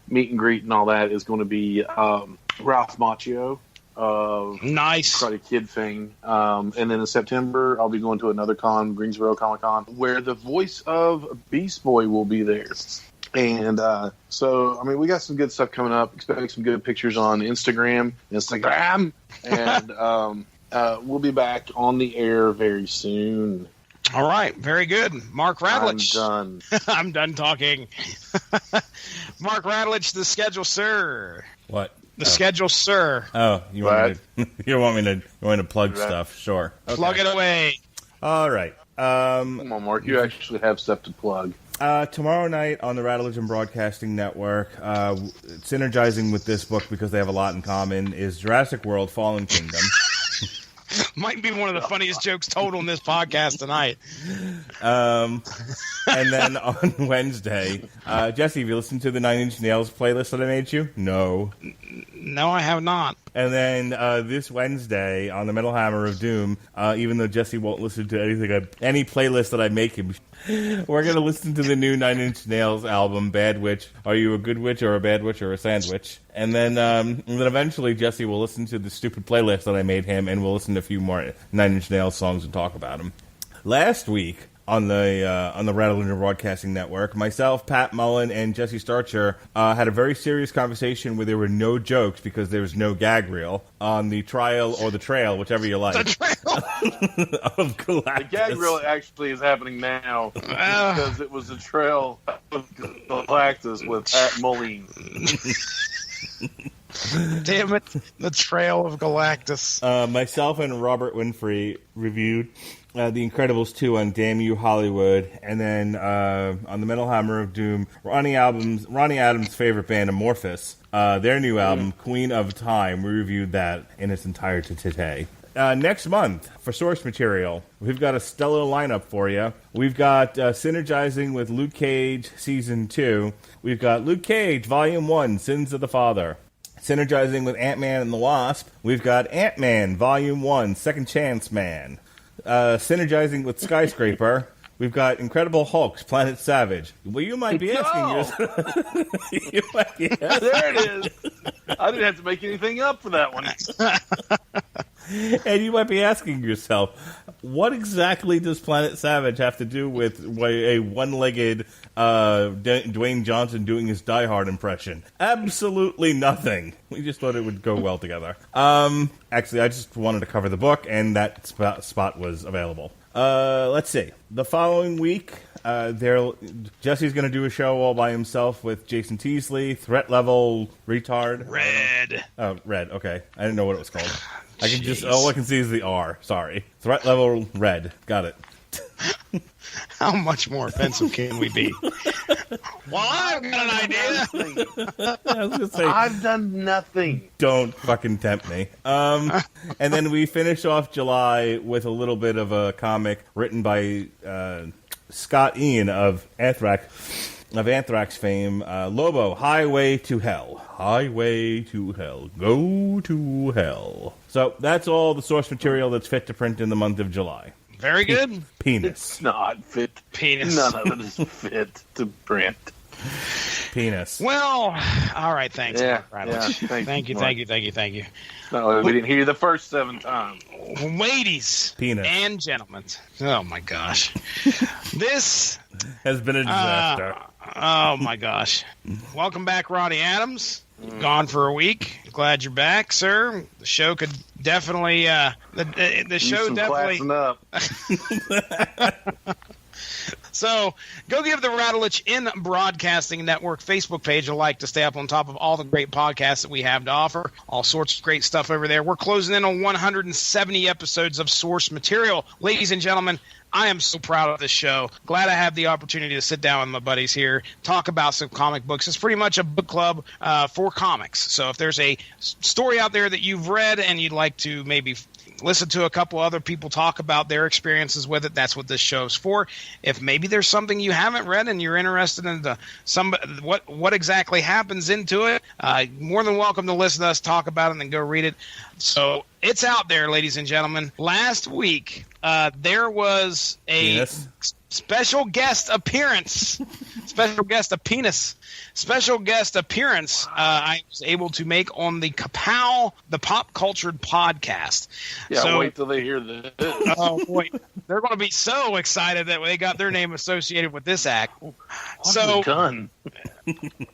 [SPEAKER 4] meet and greet and all that is going to be Ralph Macchio.
[SPEAKER 2] Nice.
[SPEAKER 4] Karate Kid thing. And then in September, I'll be going to another con, Greensboro Comic Con, where the voice of Beast Boy will be there. And so, I mean, we got some good stuff coming up. Expect some good pictures on Instagram. And we'll be back on the air very soon.
[SPEAKER 2] All right. Very good. Mark Radulich.
[SPEAKER 4] I'm done.
[SPEAKER 2] I'm done talking. Mark Radulich, the schedule, sir.
[SPEAKER 3] What?
[SPEAKER 2] The schedule, sir.
[SPEAKER 3] Oh, you want me to plug stuff? Sure. Okay.
[SPEAKER 2] Plug it away.
[SPEAKER 3] All right.
[SPEAKER 4] Come on, Mark. You actually have stuff to plug.
[SPEAKER 3] Tomorrow night on the Radulation Broadcasting Network, synergizing with this book because they have a lot in common, is Jurassic World Fallen Kingdom.
[SPEAKER 2] Might be one of the funniest jokes told on this podcast tonight.
[SPEAKER 3] And then on Wednesday, Jesse, have you listened to the 9 Inch Nails playlist that I made you? No.
[SPEAKER 2] No, I have not.
[SPEAKER 3] And then this Wednesday on the Metal Hammer of Doom, even though Jesse won't listen to any playlist that I make him, we're going to listen to the new 9 Inch Nails album, Bad Witch. Are you a good witch or a bad witch or a sandwich? And then eventually Jesse will listen to the stupid playlist that I made him, and we'll listen to a few more 9 Inch Nails songs and talk about them. Last week on the Radulation Broadcasting Network, myself, Pat Mullen, and Jesse Starcher had a very serious conversation where there were no jokes because there was no gag reel on the trial or the trail, whichever you like.
[SPEAKER 2] The trail
[SPEAKER 3] of Galactus.
[SPEAKER 4] The gag reel actually is happening now because it was the trail of Galactus with Pat Mullen.
[SPEAKER 2] Damn it, the Trail of Galactus.
[SPEAKER 3] Myself and Robert Winfrey reviewed The Incredibles 2 on Damn You Hollywood, and then on the Metal Hammer of Doom, Ronnie Adams' favorite band, Amorphous, their new album, Queen of Time. We reviewed that in its entirety today. Next month, for source material, we've got a stellar lineup for you. We've got synergizing with Luke Cage Season 2. We've got Luke Cage Volume 1, Sins of the Father. Synergizing with Ant-Man and the Wasp, we've got Ant-Man Volume 1, Second Chance Man. Synergizing with Skyscraper, we've got Incredible Hulks, Planet Savage. Well, you might be asking yourself... You might be asking...
[SPEAKER 4] There it is. I didn't have to make anything up for that one.
[SPEAKER 3] And you might be asking yourself, what exactly does Planet Savage have to do with a one-legged Dwayne Johnson doing his Die Hard impression? Absolutely nothing. We just thought it would go well together. Actually, I just wanted to cover the book, and that spot was available. Let's see. The following week, Jesse's going to do a show all by himself with Jason Teasley, Threat Level Retard.
[SPEAKER 2] Red.
[SPEAKER 3] Oh, Red. Okay. I didn't know what it was called. All I can see is the R. Sorry. Threat Level Red. Got it.
[SPEAKER 2] How much more offensive can we be? Well, I've got an idea.
[SPEAKER 3] I was gonna say,
[SPEAKER 4] I've done nothing.
[SPEAKER 3] Don't fucking tempt me. And then we finish off July with a little bit of a comic written by Scott Ian of Anthrax fame. Lobo, Highway to Hell. Highway to Hell. Go to hell. So that's all the source material that's fit to print in the month of July.
[SPEAKER 2] Very good.
[SPEAKER 3] Penis.
[SPEAKER 4] It's not fit.
[SPEAKER 2] Penis.
[SPEAKER 4] None of it is fit to print.
[SPEAKER 3] Penis.
[SPEAKER 2] Well, all right. Thanks.
[SPEAKER 4] Yeah.
[SPEAKER 2] Thank you.
[SPEAKER 4] No, we didn't hear you the first 7 times.
[SPEAKER 2] Ladies
[SPEAKER 3] Penis.
[SPEAKER 2] and gentlemen. Oh, my gosh. This
[SPEAKER 3] has been a disaster.
[SPEAKER 2] Oh, my gosh. Welcome back, Ronnie Adams. Gone for a week. Glad you're back, sir. The show could definitely the show definitely
[SPEAKER 4] up.
[SPEAKER 2] So go give the Radulich in Broadcasting Network Facebook page a like to stay up on top of all the great podcasts that we have to offer. All sorts of great stuff over there. We're closing in on 170 episodes of source material. Ladies and gentlemen, I am so proud of this show. Glad I have the opportunity to sit down with my buddies here, talk about some comic books. It's pretty much a book club for comics. So if there's a story out there that you've read and you'd like to maybe listen to a couple other people talk about their experiences with it, that's what this show's for. If maybe there's something you haven't read and you're interested in what exactly happens into it, more than welcome to listen to us talk about it and then go read it. So it's out there, ladies and gentlemen. Last week, there was a special guest appearance. Special guest appearance I was able to make on the Kapow, the Pop Cultured podcast.
[SPEAKER 4] Yeah,
[SPEAKER 2] so,
[SPEAKER 4] wait till they hear this.
[SPEAKER 2] Oh, boy. They're going to be so excited that they got their name associated with this act.
[SPEAKER 4] So done.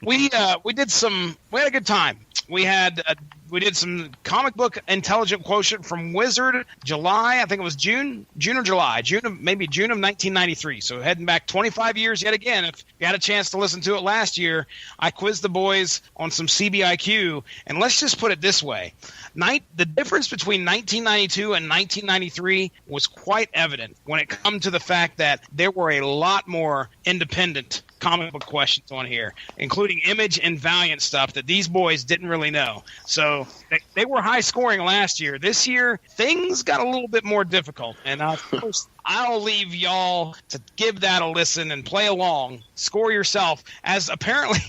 [SPEAKER 2] We had a good time. We did some comic book intelligent quotient from Wizard, July. I think it was June or July. June of 1993. So heading back 25 years yet again. If you had a chance to listen to it last year, I quizzed the boys on some CBIQ. And let's just put it this way. The difference between 1992 and 1993 was quite evident when it come to the fact that there were a lot more independent comic book questions on here, including Image and Valiant stuff that these boys didn't really know. So they were high scoring last year. This year, things got a little bit more difficult. And of course, I'll leave y'all to give that a listen and play along. Score yourself, as apparently...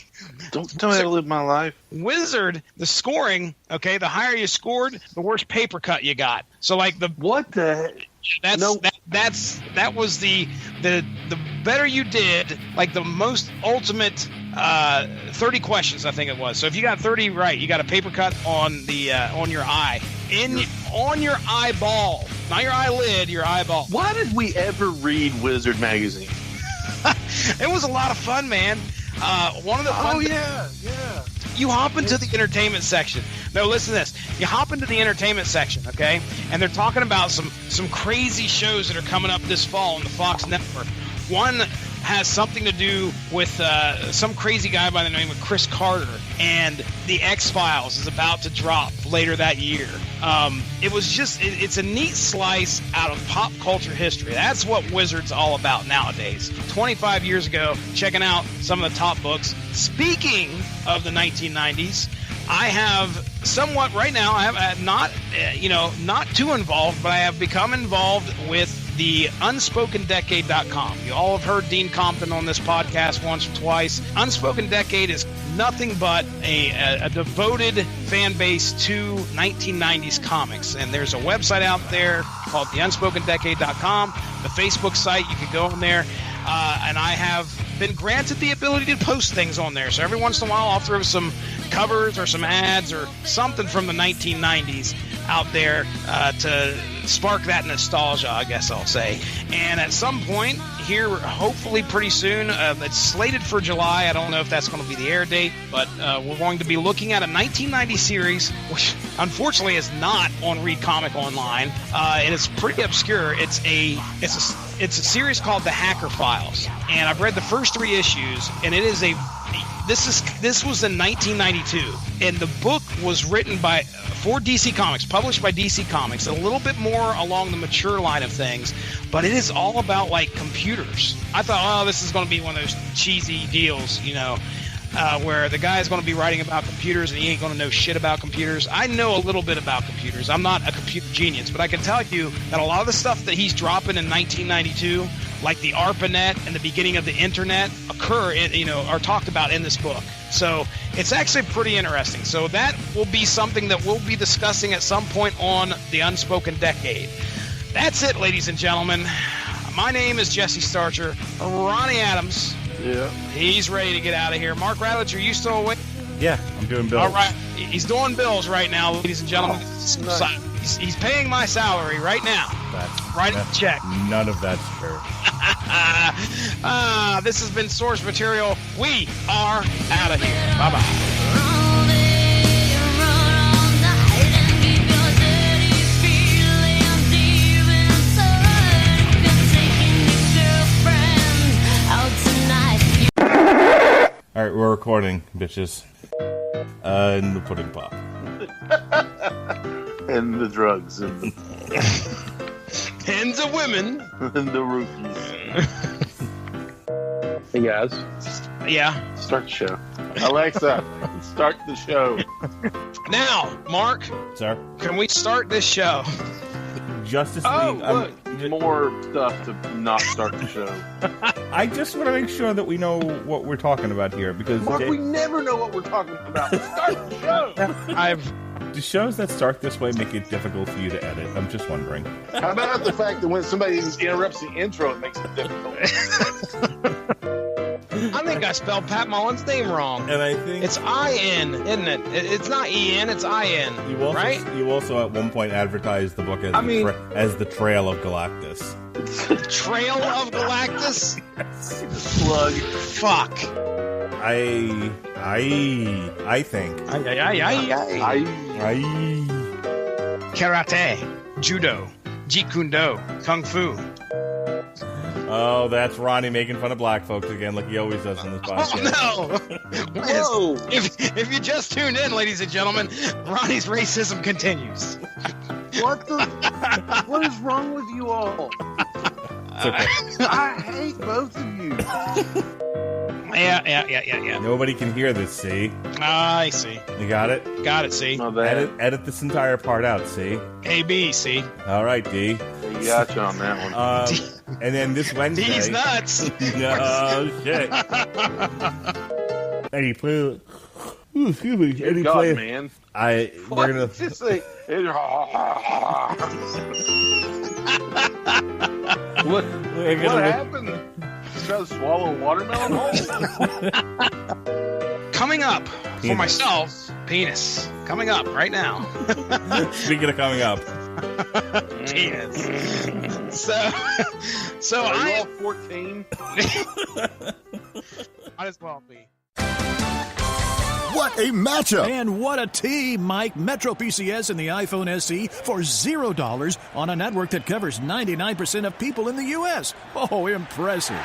[SPEAKER 4] Don't tell me how to live my life.
[SPEAKER 2] Wizard, the scoring, okay, the higher you scored, the worse paper cut you got. So like
[SPEAKER 4] what the
[SPEAKER 2] that was the better you did, like the most ultimate 30 questions, I think it was. So if you got 30 right, you got a paper cut on the on your eye. On your eyeball. Not your eyelid, your eyeball.
[SPEAKER 4] Why did we ever read Wizard magazine?
[SPEAKER 2] It was a lot of fun, man. One of the fun
[SPEAKER 4] yeah.
[SPEAKER 2] You hop into the entertainment section. No, listen to this. You hop into the entertainment section, okay? And they're talking about some crazy shows that are coming up this fall on the Fox network. One has something to do with some crazy guy by the name of Chris Carter, and the X-Files is about to drop later that year. It's a neat slice out of pop culture history. That's what Wizard's all about nowadays. 25 years ago, checking out some of the top books. Speaking of the 1990s, I have somewhat right now. I have not too involved, but I have become involved with the UnspokenDecade.com. You all have heard Dean Compton on this podcast once or twice. Unspoken Decade is nothing but a devoted fan base to 1990s comics. And there's a website out there called the UnspokenDecade.com. The Facebook site, you can go on there. And I have been granted the ability to post things on there. So every once in a while, I'll throw some covers or some ads or something from the 1990s out there to spark that nostalgia, I guess I'll say. And at some point here, hopefully pretty soon, it's slated for July. I don't know if that's going to be the air date, but we're going to be looking at a 1990 series, which unfortunately is not on Read Comic Online, and it's pretty obscure. It's a series called The Hacker Files, and I've read the first 3 issues, and it is this was in 1992, and the book was written for DC Comics, published by DC Comics, a little bit more along the mature line of things, but it is all about like computers. I thought, this is going to be one of those cheesy deals, where the guy is going to be writing about computers and he ain't going to know shit about computers. I know a little bit about computers. I'm not a computer genius, but I can tell you that a lot of the stuff that he's dropping in 1992, like the ARPANET and the beginning of the internet, are talked about in this book. So it's actually pretty interesting. So that will be something that we'll be discussing at some point on the Unspoken Decade. That's it, ladies and gentlemen. My name is Jesse Starcher. Ronnie Adams.
[SPEAKER 4] Yeah.
[SPEAKER 2] He's ready to get out of here. Mark Radlich, are you still awake?
[SPEAKER 3] Yeah, I'm doing bills.
[SPEAKER 2] All right. He's doing bills right now, ladies and gentlemen.
[SPEAKER 4] Nice.
[SPEAKER 2] He's paying my salary right now. Writing a check.
[SPEAKER 3] None of that's true.
[SPEAKER 2] This has been Source Material. We are out of here. Bye-bye.
[SPEAKER 3] All right, we're recording, bitches. And the pudding pop.
[SPEAKER 4] And the drugs. And the,
[SPEAKER 2] and the women.
[SPEAKER 4] and the rookies. Hey, guys.
[SPEAKER 2] Yeah?
[SPEAKER 4] Start the show. Alexa, start the show.
[SPEAKER 2] Now, Mark.
[SPEAKER 3] Sir?
[SPEAKER 2] Can we start this show?
[SPEAKER 3] Justice League.
[SPEAKER 4] Oh, look. More stuff to not start the show.
[SPEAKER 3] I just want to make sure that we know what we're talking about here, because
[SPEAKER 4] Mark, we never know what we're talking about. Start the show.
[SPEAKER 3] Do shows that start this way make it difficult for you to edit? I'm just wondering.
[SPEAKER 4] How about the fact that when somebody interrupts the intro, it makes it difficult?
[SPEAKER 2] I think I spelled Pat Mullen's name wrong.
[SPEAKER 3] And I think
[SPEAKER 2] it's I-N, isn't it? It's not E-N, it's I-N, right?
[SPEAKER 3] You also at one point advertised the book as the Trail of Galactus.
[SPEAKER 2] Trail of Galactus?
[SPEAKER 3] Yes.
[SPEAKER 4] Plug.
[SPEAKER 2] Fuck.
[SPEAKER 3] I think.
[SPEAKER 2] Karate, Judo, Jeet Kune Do, Kung Fu.
[SPEAKER 3] Oh, that's Ronnie making fun of black folks again, like he always does on this podcast.
[SPEAKER 2] Oh, no!
[SPEAKER 4] Whoa!
[SPEAKER 2] If you just tuned in, ladies and gentlemen, Ronnie's racism continues.
[SPEAKER 4] What is wrong with you all?
[SPEAKER 3] It's okay.
[SPEAKER 4] I hate both of you.
[SPEAKER 2] Yeah.
[SPEAKER 3] Nobody can hear this, see?
[SPEAKER 2] I see.
[SPEAKER 3] You got it?
[SPEAKER 2] Got it, see?
[SPEAKER 4] My bad.
[SPEAKER 3] Edit this entire part out, see?
[SPEAKER 2] A, B, see?
[SPEAKER 3] All right, D.
[SPEAKER 4] You gotcha on that one.
[SPEAKER 3] And then this Wednesday...
[SPEAKER 2] D's nuts!
[SPEAKER 3] No, shit. Any play... Excuse me. Any
[SPEAKER 4] God,
[SPEAKER 3] play...
[SPEAKER 4] man.
[SPEAKER 3] We're gonna...
[SPEAKER 4] Just say... What happened? You try to swallow a watermelon whole?
[SPEAKER 2] Coming up for myself, penis. Coming up right now.
[SPEAKER 3] Speaking of coming up.
[SPEAKER 2] Penis. So
[SPEAKER 4] Are
[SPEAKER 2] I
[SPEAKER 4] you all 14?
[SPEAKER 2] might as well be.
[SPEAKER 5] What a matchup!
[SPEAKER 6] And what a team, Mike. Metro PCS and the iPhone SE for $0 on a network that covers 99% of people in the U.S. Oh, impressive.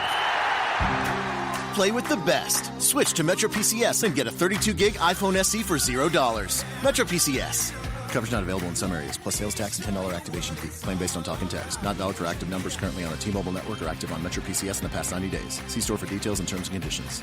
[SPEAKER 5] Play with the best. Switch to Metro PCS and get a 32-gig iPhone SE for $0. Metro PCS. Coverage not available in some areas, plus sales tax and $10 activation fee. Claim based on talk and text. Not valid for active numbers currently on a T-Mobile network or active on Metro PCS in the past 90 days. See store for details and terms and conditions.